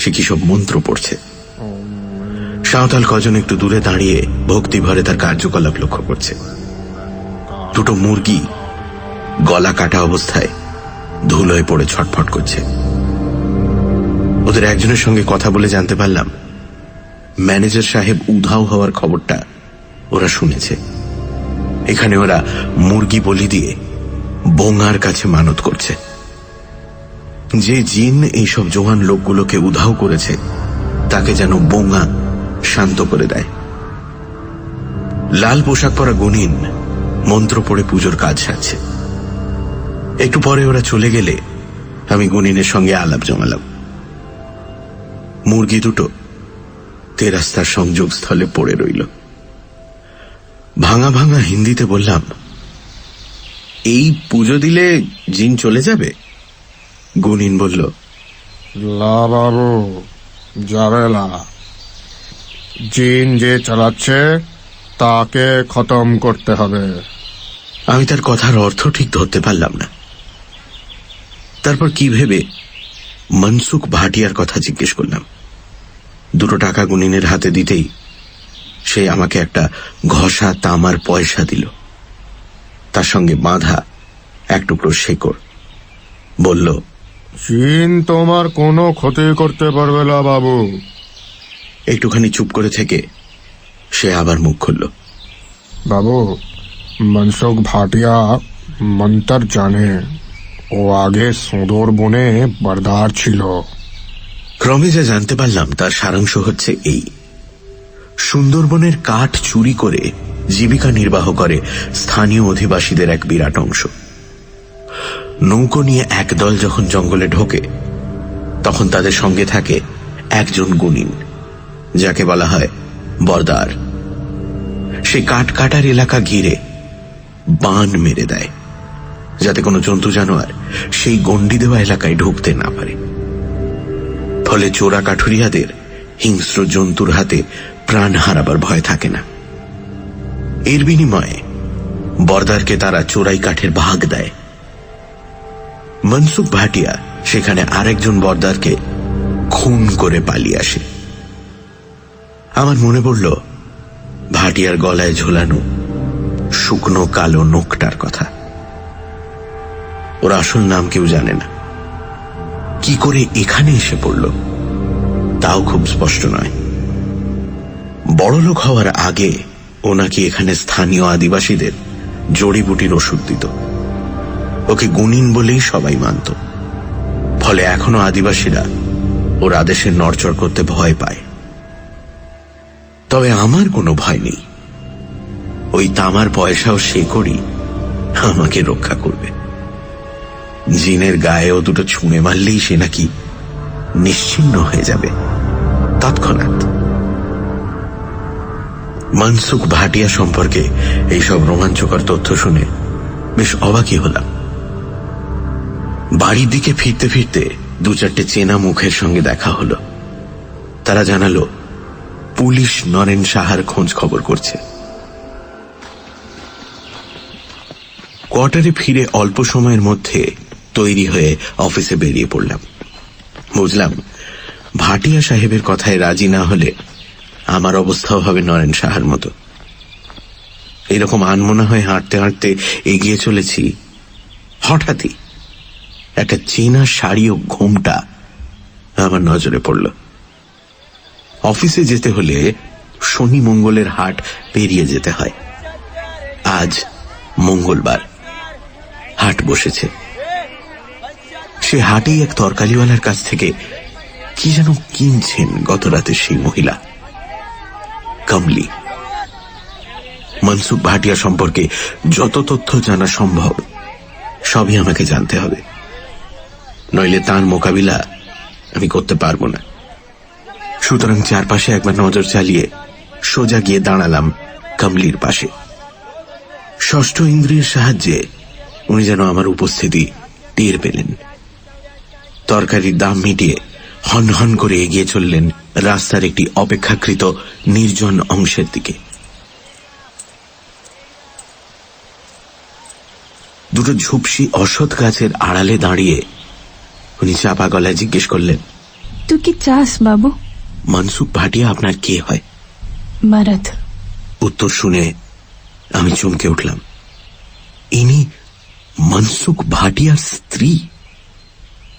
সে কি সব মন্ত্র পড়ছে। সাঁওতাল কজন একটু দূরে দাঁড়িয়ে ভক্তিভরে তার কার্যকলাপ লক্ষ্য করছে। দুটো মুরগি গলা কাটা অবস্থায় ধুলোয় পড়ে ছটফট করছে। ওদের একজনের সঙ্গে কথা বলে জানতে পারলাম ম্যানেজার সাহেব উধাও হওয়ার খবরটা ওরা শুনেছে। এখানে ওরা মুরগি বলি দিয়ে বোঙার কাছে মানত করছে। যে জিন এইসব জোয়ান লোকগুলোকে উধাও করেছে তাকে যেন বোঙা শান্ত করে দেয়। লাল পোশাক পরা গুণিন মন্ত্র পড়ে পুজোর কাজ সারছে। একটু পরে ওরা চলে গেলে আমি গুণিনের সঙ্গে আলাপ জমালাম। মুরগি দুটো তেরাস্তার সংযোগস্থলে পড়ে রইল। ভাঙা ভাঙা হিন্দিতে বললাম, এই পুজো দিলে জিন চলে যাবে? গুণিন বলল, লা বাবু, যাবে না। জিন যে চালাচ্ছে তাকে খতম করতে হবে। আমি তার কথার অর্থ ঠিক ধরতে পারলাম না। তারপর কি ভেবে মনসুখ ভাটিয়ার কথা জিজ্ঞেস করলাম। 2 টাকা গুণিনের হাতে দিতেই সে আমাকে একটা ঘষা তামার পয়সা দিল, তার সঙ্গে বাঁধা এক টুকরো শেকড়। বলল, জিন তোমার কোনো ক্ষতি করতে পারবে না বাবু। একটুখানি চুপ করে থেকে সে আবার মুখ খুলল। বাবু, মনসুখ ভাটিয়া মন্তর জানে। ও আগে সুদূর বনে বরদার ছিল। ক্রমে যা জানতে পারলাম তার সারাংশ হচ্ছে এই: সুন্দরবনের কাঠ চুরি করে জীবিকা নির্বাহ করে স্থানীয় অধিবাসীদের এক বিরাট অংশ। নৌকো নিয়ে একদল যখন জঙ্গলে ঢোকে তখন তাদের সঙ্গে থাকে একজন গুণিন, যাকে বলা হয় বরদার। সে কাঠ কাটার এলাকা ঘিরে বান মেরে দেয়, যাতে কোনো জন্তু জানোয়ার সেই গণ্ডি দেওয়া এলাকায় ঢুকতে না পারে। ফলে চোরা কাঠুরিয়াদের হিংস্র জন্তুর হাতে প্রাণ হারাবার ভয় থাকে না। এর বিনিময়ে বরদারকে তারা চোরাই কাঠের ভাগ দেয়। মনসুখ ভাটিয়া সেখানে আরেকজন বরদারকে খুন করে পালিয়ে আসে। আমার মনে পড়ল ভাটিয়ার গলায় ঝোলানো শুকনো কালো নোকটার কথা। ওর আসল নাম কেউ জানে না। কি করে এখানে এসে পড়ল তাও খুব স্পষ্ট নয়। বড়লোক হওয়ার আগে ও নাকি এখানে স্থানীয় আদিবাসীদের জড়িবুটির ওষুধ দিত। ওকে গুণিন বলেই সবাই মানত। ফলে এখনো আদিবাসীরা ওর আদেশের নড়চড় করতে ভয় পায়। তবে আমার কোনো ভয় নেই। ওই তামার পয়সাও সে করি আমাকে রক্ষা করবে। জিনের গায়েও 2 ছুঁড়ে মারলেই সে নাকি নিশ্চিহ্ন হয়ে যাবে তৎক্ষণাৎ। মনসুখ ভাটিয়া সম্পর্কে এইসব রোমাঞ্চকর তথ্য শুনে বেশ অবাকই হলাম। বাড়ির দিকে ফিরতে ফিরতে 2-4টে চেনা মুখের সঙ্গে দেখা হলো। তারা জানালো পুলিশ নরেন সাহার খোঁজ খবর করছে। কোয়ার্টারে ফিরে অল্প সময়ের মধ্যে তৈরি হয়ে অফিসে বেরিয়ে পড়লাম। বুঝলাম ভাটিয়া সাহেবের কথায় রাজি না হলে আমার অবস্থাও হবে নরেন সাহার মতো। এরকম আনমনা হয়ে হাঁটতে হাঁটতে এগিয়ে চলেছি, হঠাৎই একটা চেনা শাড়ি ও ঘোমটা আমার নজরে পড়ল। অফিসে যেতে হলে শনি মঙ্গলের হাট পেরিয়ে যেতে হয়। আজ মঙ্গলবার, হাট বসেছে। সে হাটেই এক তরকারিওয়ালার কাছ থেকে কি যেন কিনছেন গত রাতে সেই মহিলা, কমলি। মনসুখ ভাটিয়া সম্পর্কে যত তথ্য জানা সম্ভব সবই আমাকে জানতে হবে, নইলে তার মোকাবিলা আমি করতে পারবো না। সুতরাং চারপাশে একবার নজর চালিয়ে সোজা গিয়ে দাঁড়ালাম কমলির পাশে। ষষ্ঠ ইন্দ্রিয়ের সাহায্যে উনি যেন আমার উপস্থিতি টের পেলেন। তরকারির দাম মিটিয়ে হনহন করে এগিয়ে চললেন রাস্তার একটি অপেক্ষাকৃত নির্জন অংশের দিকে। দুটো ঝুপসি অশ্বত্থ গাছের আড়ালে দাঁড়িয়ে উনি চাপা গলায় জিজ্ঞেস করলেন, তুই কি চাস বাবু? মনসুখ ভাটিয়া আপনার কে হয়? মারাদ। উত্তর শুনে আমি চমকে উঠলাম। ইনি মনসুখ ভাটিয়ার স্ত্রী,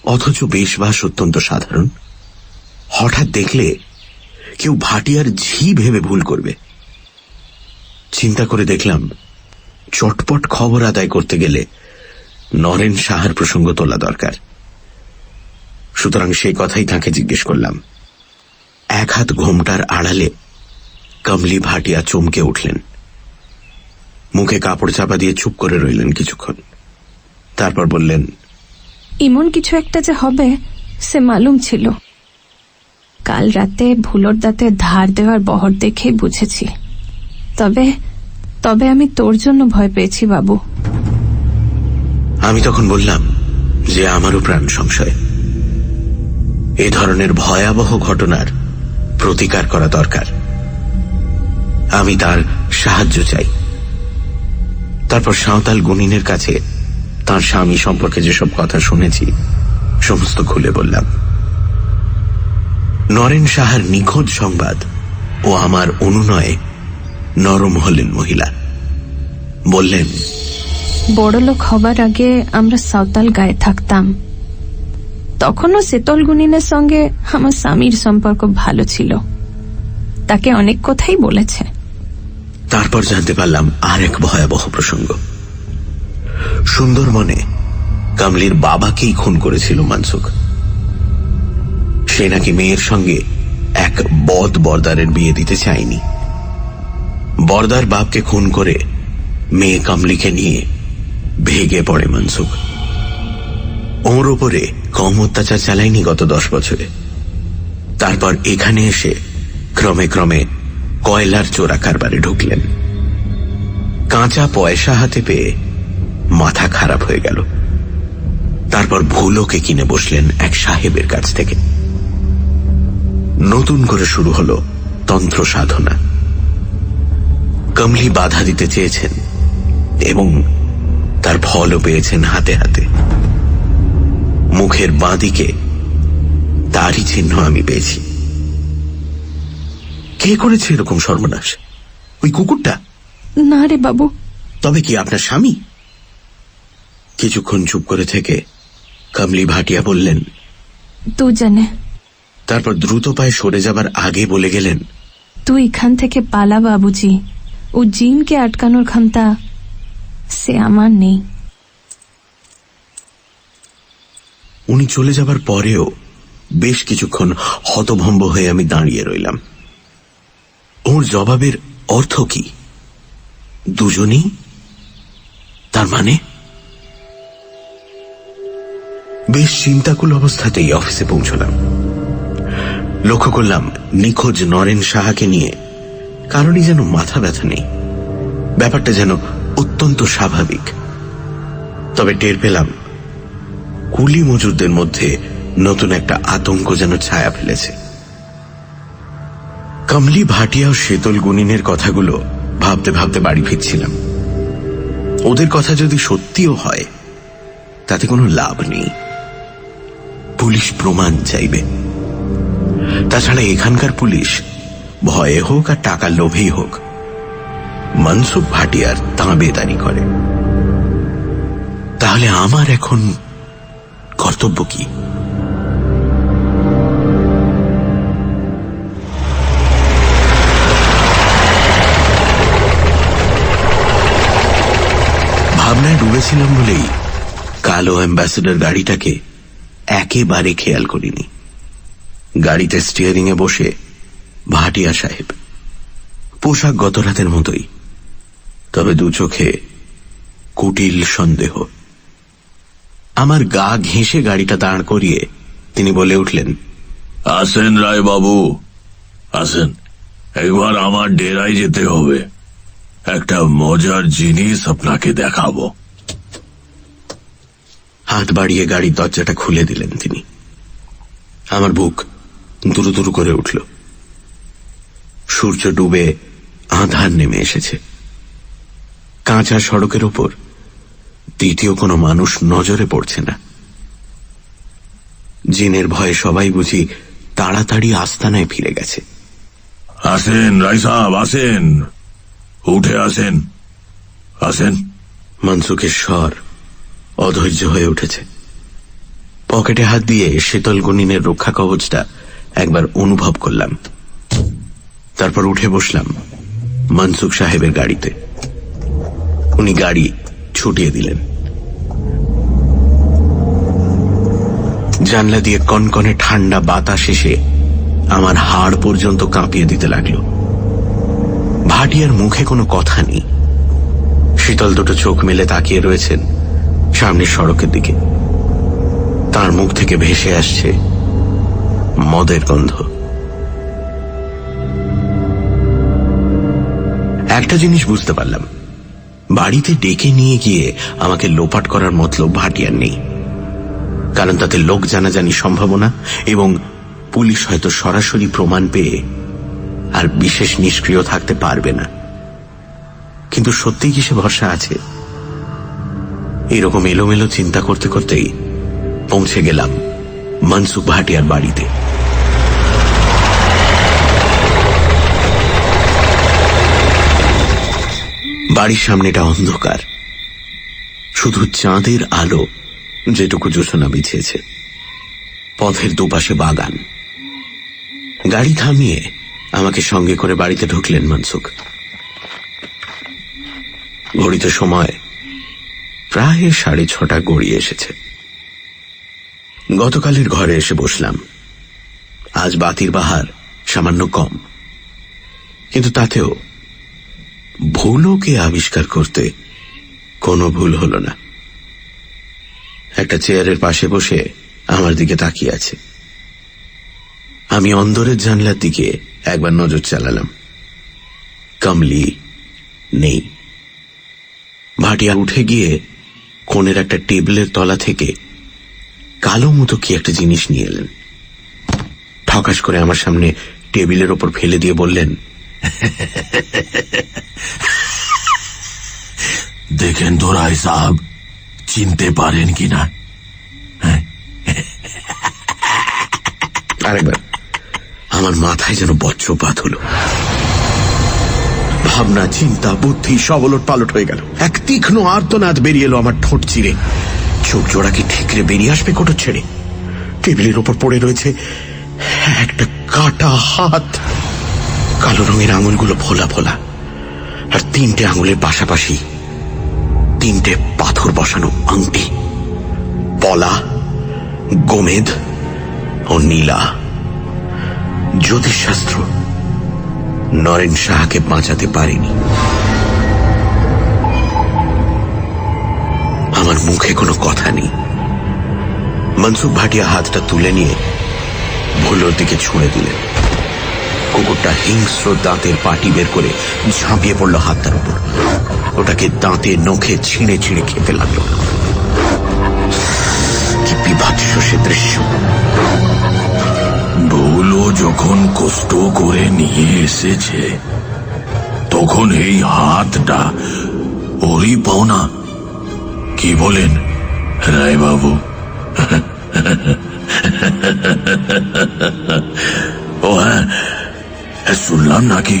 অথচ বেশবাস অত্যন্ত সাধারণ। হঠাৎ দেখলে কেউ ভাটিয়ার ঝি ভেবে ভুল করবে। চিন্তা করে দেখলাম চটপট খবর আদায় করতে গেলে নরেন সাহার প্রসঙ্গ তোলা দরকার। সুতরাং সেই কথাই তাকে জিজ্ঞেস করলাম। এক হাত ঘোমটার আড়ালে কমলি ভাটিয়া চমকে উঠলেন, মুখে কাপড় চাপা দিয়ে চুপ করে রইলেন কিছুক্ষণ। তারপর বললেন, এমন কিছু একটা যে হবে সে মালুম ছিল। কাল রাতে ভুলোর দাঁতে ধার দেওয়ার বহর দেখে বুঝেছি। তবে তবে আমি তোর জন্য ভয় পেয়েছি বাবু। আমি তখন বললাম যে আমারও প্রাণ সংশয়। এ ধরনের ভয়াবহ ঘটনার প্রতিকার করা দরকার। আমি তার সাহায্য চাই। তারপর সাঁওতাল গুনিনের কাছে তার স্বামী সম্পর্কে যেসব কথা শুনেছি সমস্ত খুলে বললাম। নরেন সাহার নিখোঁজ সংবাদ ও আমার অনুনয়ে নরম হলেন মহিলা। বললেন, বড়লোক হবার আগে আমরা সাঁওতাল গায়ে থাকতাম। তখনও সেতল গুনিনের সঙ্গে আমার স্বামীর সম্পর্ক ভালো ছিল। তাকে অনেক কথাই বলেছে। তারপর জানতে পারলাম আর এক ভয়াবহ প্রসঙ্গ। সুন্দরবনে কমলির বাবাকেই খুন করেছিল মনসুখ। সে নাকি মেয়ের সঙ্গে এক বদ বর্দারের বিয়ে দিতে চায়নি। বর্দার বাপকে খুন করে মেয়ে কমলিকে নিয়ে ভেগে পড়ে মনসুখ। ওর ওপরে কম অত্যাচার চালায়নি গত 10 বছরে। তারপর এখানে এসে ক্রমে ক্রমে কয়লার চোরা কারবারে ঢুকলেন। কাঁচা পয়সা হাতে পেয়ে মাথা খারাপ হয়ে গেল। তারপর ভুলোকে কিনে বসলেন এক সাহেবের কাছ থেকে। নতুন করে শুরু হলো তন্ত্র সাধনা। কমলি বাধা দিতে চেয়েছেন এবং তার ফলও পেয়েছেন হাতে হাতে। মুখের বাঁদিকে তারই চিহ্ন আমি পেয়েছি। কে করেছে এরকম সর্বনাশ? ওই কুকুরটা? না রে বাবু। তবে কি আপনার স্বামী? কিছুক্ষণ চুপ করে থেকে কমলি ভাটিয়া বললেন, তুই জানে। তারপর দ্রুত পায়ে সরে যাবার আগে বলে গেলেন, তুই এখান থেকে পালা বাবুজি। ও জিনকে আটকানোর ক্ষমতা সে আমার নেই। উনি চলে যাবার পরেও বেশ কিছুক্ষণ হতভম্ব হয়ে আমি দাঁড়িয়ে রইলাম। ওর জবাবের অর্থ কি? দুজনই? তার মানে? বেশ চিন্তাকুল অবস্থাতেই অফিসে পৌঁছলাম। লক্ষ্য করলাম নিখোঁজ নরেন সাহাকে নিয়ে কারণই যেন মাথা ব্যথা নেই। ব্যাপারটা যেন অত্যন্ত স্বাভাবিক। তবে টের পেলাম কুলি মজুরদের মধ্যে নতুন একটা আতঙ্ক যেন ছায়া ফেলেছে। কমলি ভাটিয়া ও শীতল গুনিনের কথাগুলো ভাবতে ভাবতে বাড়ি ফিরছিলাম। ওদের কথা যদি সত্যিও হয় তাতে কোনো লাভ নেই। পুলিশ প্রমাণ চাইবে। তাছাড়া এখানকার পুলিশ ভয়ে হোক আর টাকার লোভেই হোক মনসুখ ভাটিয়ার তাঁবেদারি করে। তাহলে আমার এখন কর্তব্য কি? ভাবনায় ডুবেছিলাম বলেই কালো অ্যাম্বাসেডর গাড়িটাকে একেবারে খেয়াল করিনি। গাড়িতে স্টিয়ারিং এ বসে ভাটিয়া সাহেব, পোশাক গত রাতের মতোই, তবে দু চোখে কুটিল সন্দেহ। আমার গা ঘেঁষে গাড়িটা দাঁড় করিয়ে তিনি বলে উঠলেন, আসেন রায় বাবু, আসেন। একবার আমার ডেরায় যেতে হবে। একটা মজার জিনিস আপনাকে দেখাবো। হাত বাড়িয়ে গাড়ির দরজাটা খুলে দিলেন তিনি। আমার বুক দুরু দুরু করে উঠল। সূর্য ডুবে আঁধার নেমে এসেছে। কাঁচা সড়কের ওপর দ্বিতীয় কোনো মানুষ নজরে পড়ছে না। জিনের ভয়ে সবাই বুঝি তাড়াতাড়ি আস্তানায় ফিরে গেছে। আসেন রায় সাহেব, আসেন, উঠে আসেন, আসেন। মনসুখের স্বর অধৈর্য হয়ে উঠেছে। পকেটে হাত দিয়ে শীতল গুনিনের রক্ষা কবচটা একবার অনুভব করলাম। তারপর উঠে বসলাম মনসুখ সাহেবের গাড়িতে। উনি গাড়ি ছুটিয়ে দিলেন। জানলা দিয়ে কনকনে ঠান্ডা বাতাস এসে আমার হাড় পর্যন্ত কাঁপিয়ে দিতে লাগল। ভাটিয়ার মুখে কোনো কথা নেই। শীতল দুটো চোখ মেলে তাকিয়ে রয়েছেন সামনের সড়কের দিকে। তার মুখ থেকে ভেসে আসছে মদের গন্ধ। একটা জিনিস বুঝতে পারলাম, বাড়িতে ডেকে নিয়ে গিয়ে আমাকে লোপাট করার মতলব ভাটিয়ার নেই। কারণ তাতে লোক জানাজানি সম্ভাবনা এবং পুলিশ হয়তো সরাসরি প্রমাণ পেয়ে আর বিশেষ নিষ্ক্রিয় থাকতে পারবে না। কিন্তু সত্যিই কি সে ভরসা আছে? এরকম এলোমেলো চিন্তা করতে করতেই পৌঁছে গেলাম মনসুখ ভাটিয়ার বাড়িতে। বাড়ির সামনেটা অন্ধকার, শুধু চাঁদের আলো যেটুকু জোছনা বিছিয়েছে। পথের দুপাশে বাগান। গাড়ি থামিয়ে আমাকে সঙ্গে করে বাড়িতে ঢুকলেন মনসুখ। ঘড়িতে সময় প্রায় 6:30 গড়িয়ে এসেছে। গতকালের ঘরে এসে বসলাম। আজ বাতির বাহার সামান্য কম, কিন্তু তাতেও ভুলকে আবিষ্কার করতে কোনো ভুল হল না। একটা চেয়ারের পাশে বসে আমার দিকে তাকিয়ে আছে। আমি অন্দরের জানলার দিকে একবার নজর চালালাম। কমলি নেই। ভাটিয়া উঠে গিয়ে কোণের একটা টেবিলের তলা থেকে কালো মতো কি একটা জিনিস নিয়ে এলেন। ঠকাস করে আমার সামনে টেবিলের ওপর ফেলে দিয়ে বললেন, দেখেন তো রায় সাহেব, চিনতে পারেন কিনা? আরেকবার আমার মাথায় যেন বজ্রপাত হলো। ভাবনা, চিন্তা, বুদ্ধি সব ওলট পালট হয়ে গেল। এক তীক্ষ্ণ আর্তনাদ বেরিয়ে এলো আমার ঠোঁট চিরে। চোখ জোড়া কি ঠিকরে বেরিয়ে আসবে কোটর ছেড়ে? টেবিলের ওপর পড়ে রয়েছে একটা কাটা হাত। কালো রঙের আঙুলগুলো ফোলা ফোলা, আর 3টে আঙুলের পাশাপাশি 3টে পাথর বসানো আংটি। পলা, গোমেদ ও নীলা। জ্যোতিষশাস্ত্র নরেন সাহাকে বাঁচাতে পারেনি। আমার মুখে কোনো কথা নেই। মনসুখ ভাটিয়া হাতটা তুলে নিয়ে ভুলোর দিকে ছুঁড়ে দিলেন। কুকুরটা হিংস্র দাঁতের পাটি বের করে ঝাঁপিয়ে পড়ল হাতটার উপর। ওটাকে দাঁতে নখে ছিঁড়ে ছিঁড়ে খেতে লাগলো। কি বিভৎস সে দৃশ্য! ভুলো যখন কষ্ট করে নিয়ে এসেছে, তখন এই হাতটা ওরই পাওনা। কি বলেন রায়বাবু? ও হ্যাঁ, শুনলাম নাকি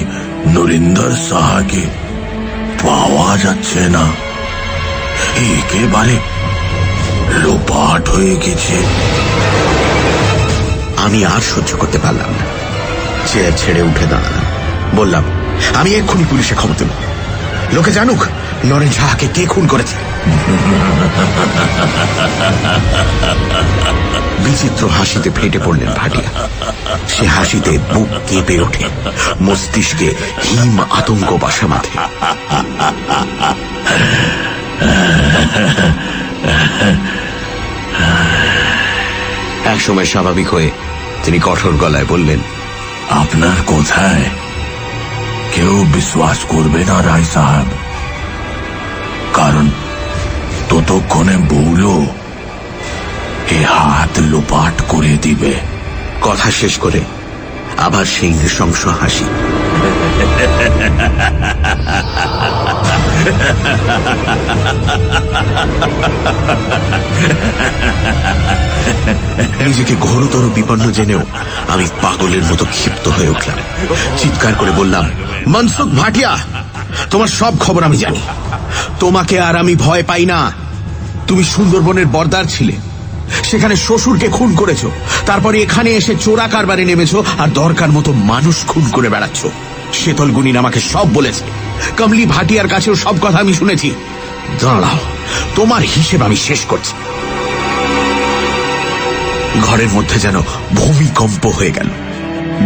নরিন্দর সাহাকে পাওয়া যাচ্ছে না, একেবারে লোপাট হয়ে গেছে। আমি আর সহ্য করতে পারলাম না। চেয়ার ছেড়ে উঠে দাঁড়ালাম। বললাম, আমি এক্ষুনি পুলিশে খবর দেব। লোকে জানুক নরেন সাহাকে কে খুন করেছে। বিচিত্র হাসিতে ফেটে পড়লেন ভাটিয়া। সে হাসিতে বুক কেঁপে ওঠে, মস্তিষ্কে হিম আতঙ্ক বাসা বাঁধে। এক সময় স্বাভাবিক হয়ে তিনি কঠোর গলায় বললেন, আপনার কথায় কেউ বিশ্বাস করবে না রায় সাহেব, কারণ ততক্ষণে বউলো এ হাত লোপাট করে দিবে। কথা শেষ করে আবার সেই নৃশংস হাসি। নিজেকে ঘোরতর বিপন্ন জেনেও আমি পাগলের মতো ক্ষিপ্ত হয়ে উঠলাম। চিৎকার করে বললাম, মনসুখ ভাটিয়া, তোমার সব খবর আমি জানি। তোমাকে আর আমি ভয় পাই না। তুমি সুন্দরবনের বর্দার ছিলে, সেখানে শ্বশুরকে খুন করেছো, তারপরে এখানে এসে চোরা কারবারে নেমেছো আর দরকার মতো মানুষ খুন করে বেড়াচ্ছ। শীতল গুনিন আমাকে সব বলেছে। কমলি ভাটিয়ার কাছেও সব কথা আমি শুনেছি। দাঁড়াও, তোমার হিসেব আমি শেষ করছি। ঘরের মধ্যে যেন ভূমিকম্প হয়ে গেল,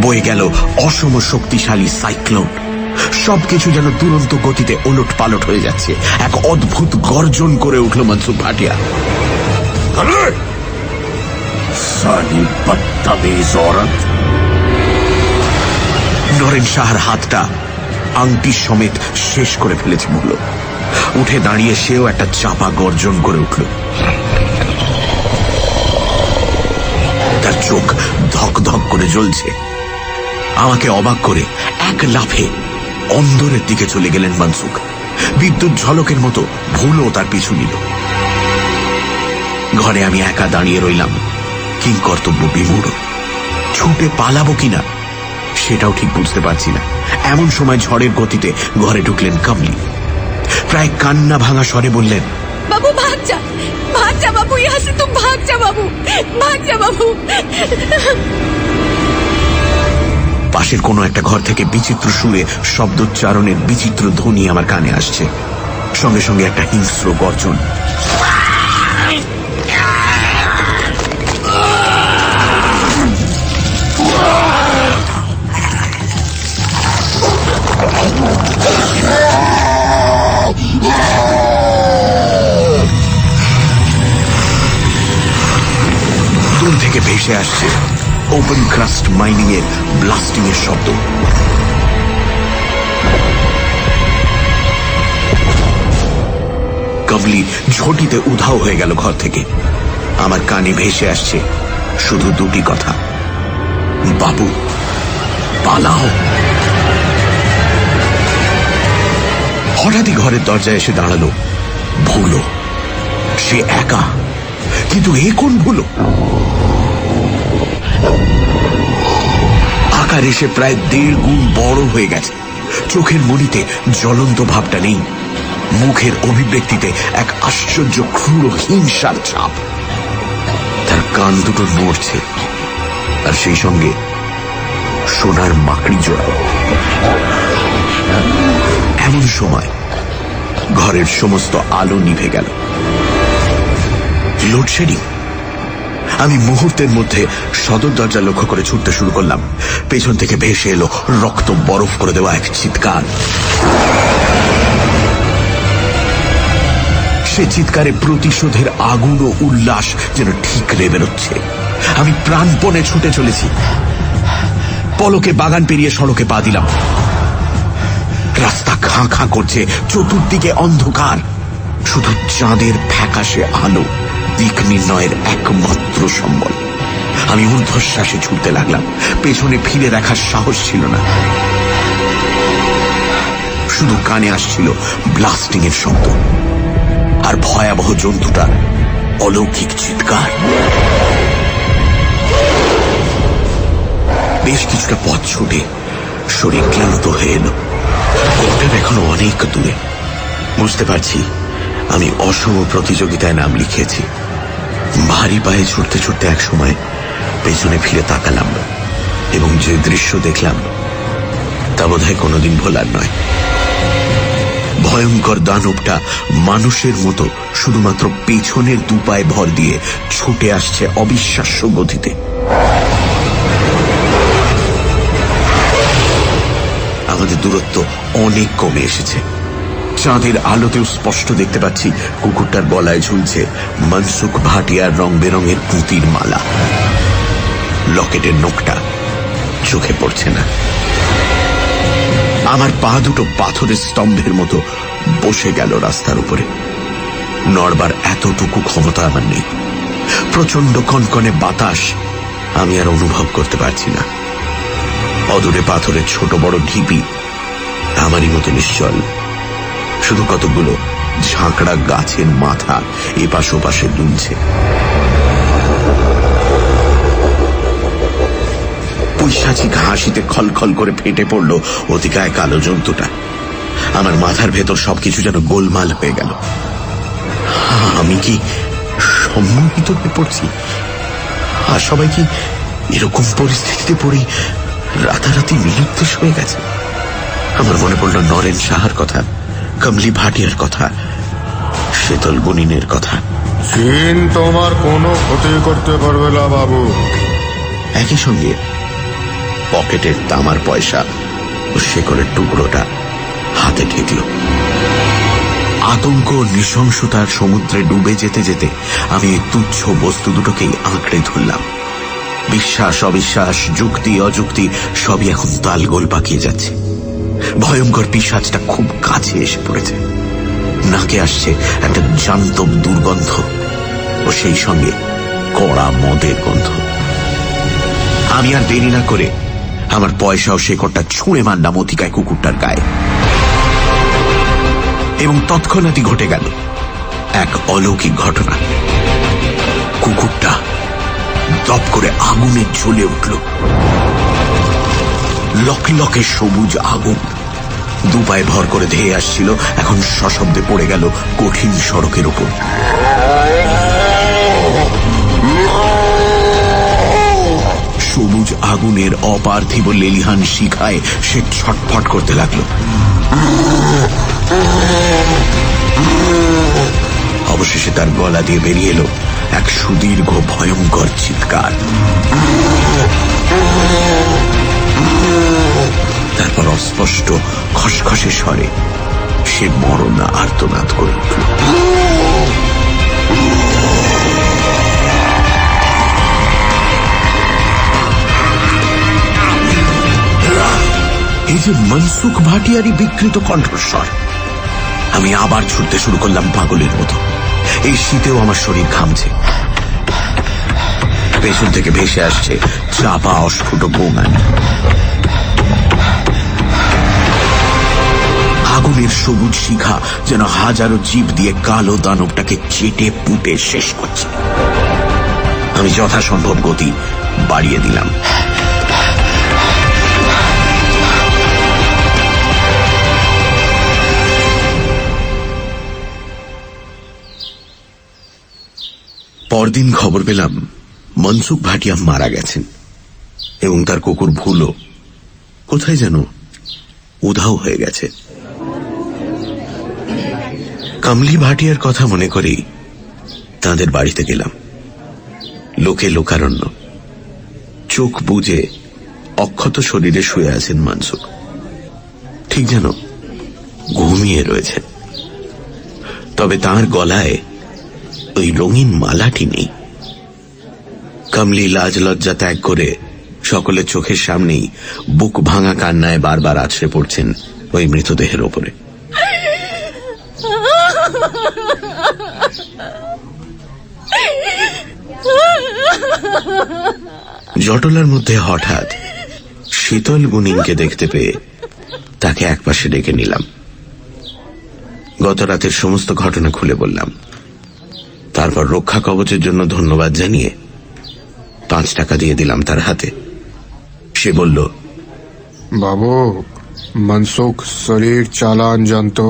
বয়ে গেল অসম শক্তিশালী সাইক্লোন। সবকিছু যেন দুরন্ত গতিতে ওলট পালট হয়ে যাচ্ছে। এক অদ্ভুত গর্জন করে উঠল মনসুখ ভাটিয়া। নরেন সাহার হাতটা আংটি সমেত শেষ করে ফেলেছে বলল। উঠে দাঁড়িয়ে সেও একটা চাপা গর্জন করে উঠল। তার চোখ ধক ধক করে জ্বলছে। আমাকে অবাক করে এক লাফে অন্দরের দিকে চলে গেলেন মনসুখ। বিদ্যুৎ ঝলকের মতো ভুলও তার পিছু নিল। ঘরে আমি একা দাঁড়িয়ে রইলাম, কিংকর্তব্য বিমূঢ়। ছুটে পালাবো কিনা সেটাও ঠিক বুঝতে পারছি না। এমন সময় ঝড়ের গতিতে ঘরে ঢুকলেন কমলি। প্রায় কান্না ভাঙা স্বরে বললেন, বাবু ভাগ যা বাবু, ইহা সে তুম ভাগ যা বাবু, ভাগ যা বাবু। পাশের কোনো একটা ঘর থেকে বিচিত্র সুরে শব্দোচ্চারণের বিচিত্র ধ্বনি আমার কানে আসছে। সঙ্গে সঙ্গে একটা হিংস্র গর্জন। দূর থেকে ভেসে আসছে ওপেন ক্রাস্ট মাইনিং এর ব্লাস্টিং এর শব্দ। কমলি ঝটিতে উধাও হয়ে গেল ঘর থেকে। আমার কানে ভেসে আসছে শুধু দুটি কথা, বাবু পালাও। হঠাৎই ঘরের দরজায় এসে দাঁড়ালো ভুলো। সে একা, কিন্তু এ কোন ভুলো? আকার এসে প্রায় 1.5 গুণ বড় হয়ে গেছে। চোখের মণিতে জ্বলন্ত ভাবটা নেই, মুখের অভিব্যক্তিতে এক আশ্চর্য ক্রূর হিংসার ছাপ। তার কান দুটো নড়ছে, আর সেই সঙ্গে সোনার মাকড়ি জোড়া। এমন সময় ঘরের সমস্ত আলো নিভে গেল। লোডশেডিং। আমি মুহূর্তের মধ্যে সদর দরজা লক্ষ্য করে ছুটতে শুরু করলাম। পেছন থেকে ভেসে এলো রক্ত বরফ করে দেওয়া এক চিৎকার। সে চিৎকারে প্রতিশোধের আগুন ও উল্লাস যেন ঠিকরে বেরোচ্ছে। আমি প্রাণপণে ছুটে চলেছি। পলকে বাগান পেরিয়ে সড়কে পা দিলাম। রাস্তা খাঁ খাঁ করছে, চতুর্দিকে অন্ধকার। শুধু চাঁদের ফ্যাকাশে আলো দিক নির্ণয়ের একমাত্র সম্বল। আমি ঊর্ধ্বশ্বাসে ছুটতে লাগলাম। পেছনে ফিরে দেখার সাহস ছিল না। শুধু কানে আসছিল ব্লাস্টিং এর শব্দ আর ভয়াবহ জন্তুটার অলৌকিক চিৎকার। বেশ কিছুটা পথ ছুটে শরীর ক্লান্ত হয়ে এলো। কোর্টের এখনো অনেক দূরে। বুঝতে পারছি আমি অসম প্রতিযোগিতায় নাম লিখিয়েছি। ভারী পায়ে ছুটতে ছুটতে এক সময় পেছনে ফিরে তাকালাম এবং যে দৃশ্য দেখলাম তা বোধহয় কোনোদিন ভোলার নয়। ভয়ঙ্কর দানবটা মানুষের মতো শুধুমাত্র পেছনের দুপায়ে ভর দিয়ে ছুটে আসছে অবিশ্বাস্য গতিতে। আমাদের দূরত্ব অনেক কমে এসেছে। চাঁদের আলোতেও স্পষ্ট দেখতে পাচ্ছি কুকুরটার গলায় ঝুলছে মনসুখ ভাটিয়ার রং বেরঙের পুঁতির মালা। লকেটের নোকটা চোখে পড়ছে না। আমার পা দুটো পাথরের স্তম্ভের মতো বসে গেল রাস্তার উপরে। নড়বার এতটুকু ক্ষমতা আমার নেই। প্রচন্ড কনকনে বাতাস আমি আর অনুভব করতে পারছি না। অদূরে পাথরের ছোট বড় ঢিপি আমারই মতো নিশ্চল, শুধু কতগুলো ঝাঁকড়া গাছের মাথা এপাশ ওপাশে দুলছে। পৈশাচিক হাসিতে খলখল করে ফেটে পড়ল অতিকায় কালো জন্তুটা। আমার মাথার ভেতর সবকিছু যেন গোলমাল হয়ে গেল। আমি কি সম্মোহিত হয়ে পড়ছি? আর সবাই কি এরকম পরিস্থিতিতে পড়েই রাতারাতি নিরুদ্দেশ হয়ে গেছে? আমার মনে পড়ল নরেন সাহার কথা, কমলি ভাটিয়ার কথা, শীতল গুনিনের কথা। জিন তোমার কোনো ক্ষতি করতে পারবে না বাবু। একই সঙ্গে পকেটের তামার পয়সা ও শেকড়ের টুকরোটা হাতে ঠেকল। আতঙ্ক নৃশংসতার সমুদ্রে ডুবে যেতে যেতে আমি এই তুচ্ছ বস্তু দুটোকেই আঁকড়ে ধরলাম। বিশ্বাস অবিশ্বাস, যুক্তি অযুক্তি সবই এখন তালগোল পাকিয়ে যাচ্ছে। ভয়ঙ্কর পিশাচটা খুব কাছে এসে পড়েছে। নাকে আসছে একটা জান্তব দুর্গন্ধ ও সেই সঙ্গে কড়া মদের গন্ধ। আমি আর দেরি না করে আমার পয়সা ও শেকড়টা ছুঁড়ে মারলাম অতিকায় কুকুরটার গায়ে, এবং তৎক্ষণাৎই ঘটে গেল এক অলৌকিক ঘটনা। কুকুরটা দপ করে আগুনে জ্বলে উঠল। লকলকে সবুজ আগুন দুপায়ে ভর করে ধেয়ে আসছিল, এখন সশব্দে পড়ে গেল কঠিন সড়কের ওপর। সবুজ আগুনের অপার্থিব লেলিহান শিখায় সে ছটফট করতে লাগল। অবশেষে তার গলা দিয়ে বেরিয়ে এলো এক সুদীর্ঘ ভয়ঙ্কর চিৎকার। তারপর অস্পষ্ট খসখসে স্বরে সে মরণ আর্তনাদ করে উঠল। এই যে মনসুখ ভাটিয়ারই বিকৃত কণ্ঠস্বর। আমি আবার ছুটতে শুরু করলাম পাগলের মতো। এই শীতেও আমার শরীর ঘামছে। পেছন থেকে ভেসে আসছে চাপা অস্ফুট গোঙানি। আগুনের সবুজ শিখা যেন হাজারো জীব দিয়ে কালো দানবটাকে চেটে পুটে শেষ করছে। আমি যথাসম্ভব গতি বাড়িয়ে দিলাম। পরদিন খবর পেলাম মনসুখ ভাটিয়া মারা গেছেন এবং তার কুকুর ভুলো কোথায় যেন উধাও হয়ে গেছে। কমলি ভাটিয়ার কথা মনে করেই তাদের বাড়িতে গেলাম। লোকে লোকারণ্য। চোখ বুজে অক্ষত শরীরে শুয়ে আছেন মনসুখ, ঠিক যেন ঘুমিয়ে রয়েছে। তবে তার গলায় ওই রঙিন মালাটি নেই। কমলি লাজ লজ্জা ত্যাগ করে সকলের চোখের সামনেই বুক ভাঙা কান্নায় বারবার আছড়ে পড়ছেন ওই মৃতদেহের ওপরে। জটলার মধ্যে হঠাৎ শীতল গুনিনকে দেখতে পেয়ে তাকে একপাশে ডেকে নিলাম। গত রাতের সমস্ত ঘটনা খুলে বললাম। তারপর রক্ষা কবচের জন্য ধন্যবাদ জানিয়ে 5 টাকা দিয়ে দিলাম তার হাতে। সে বলল, বাবু, মনসুখ শরীর চালান জানত,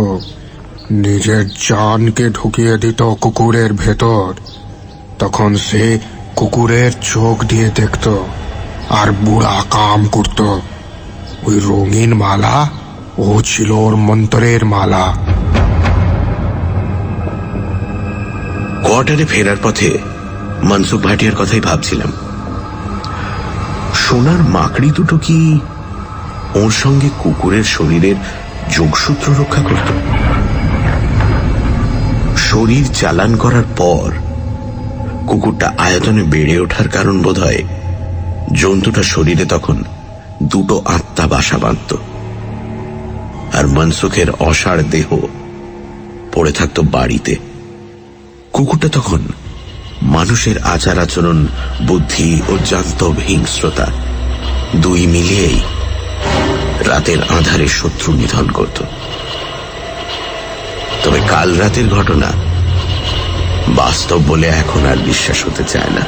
নিজের জানকে ঢুকিয়ে দিত কুকুরের ভেতর। তখন সে কুকুরের চোখ দিয়ে দেখত আর বুড়া কাম করত। ওই রঙিন মালা ও ছিল ওর মন্ত্রের মালা। কোয়ার্টারে ফেরার পথে মনসুখ ভাটিয়ার কথাই ভাবছিলাম। সোনার মাকড়ি দুটো কি ওর সঙ্গে কুকুরের শরীরের যোগসূত্র রক্ষা করত? শরীর চালান করার পর কুকুরটা আয়তনে বেড়ে ওঠার কারণ বোধহয় জন্তুটা শরীরে তখন 2 আত্মা বাসা বাঁধত, আর মনসুখের অসাড় দেহ পড়ে থাকত বাড়িতে। কুকুরটা তখন মানুষের আচার আচরণ, বুদ্ধি ও জান্তব হিংস্রতা দুই মিলিয়েই রাতের আঁধারে শত্রু নিধন করত। তবে কাল রাতের ঘটনা বাস্তব বলে এখন আর বিশ্বাস হতে চায় না।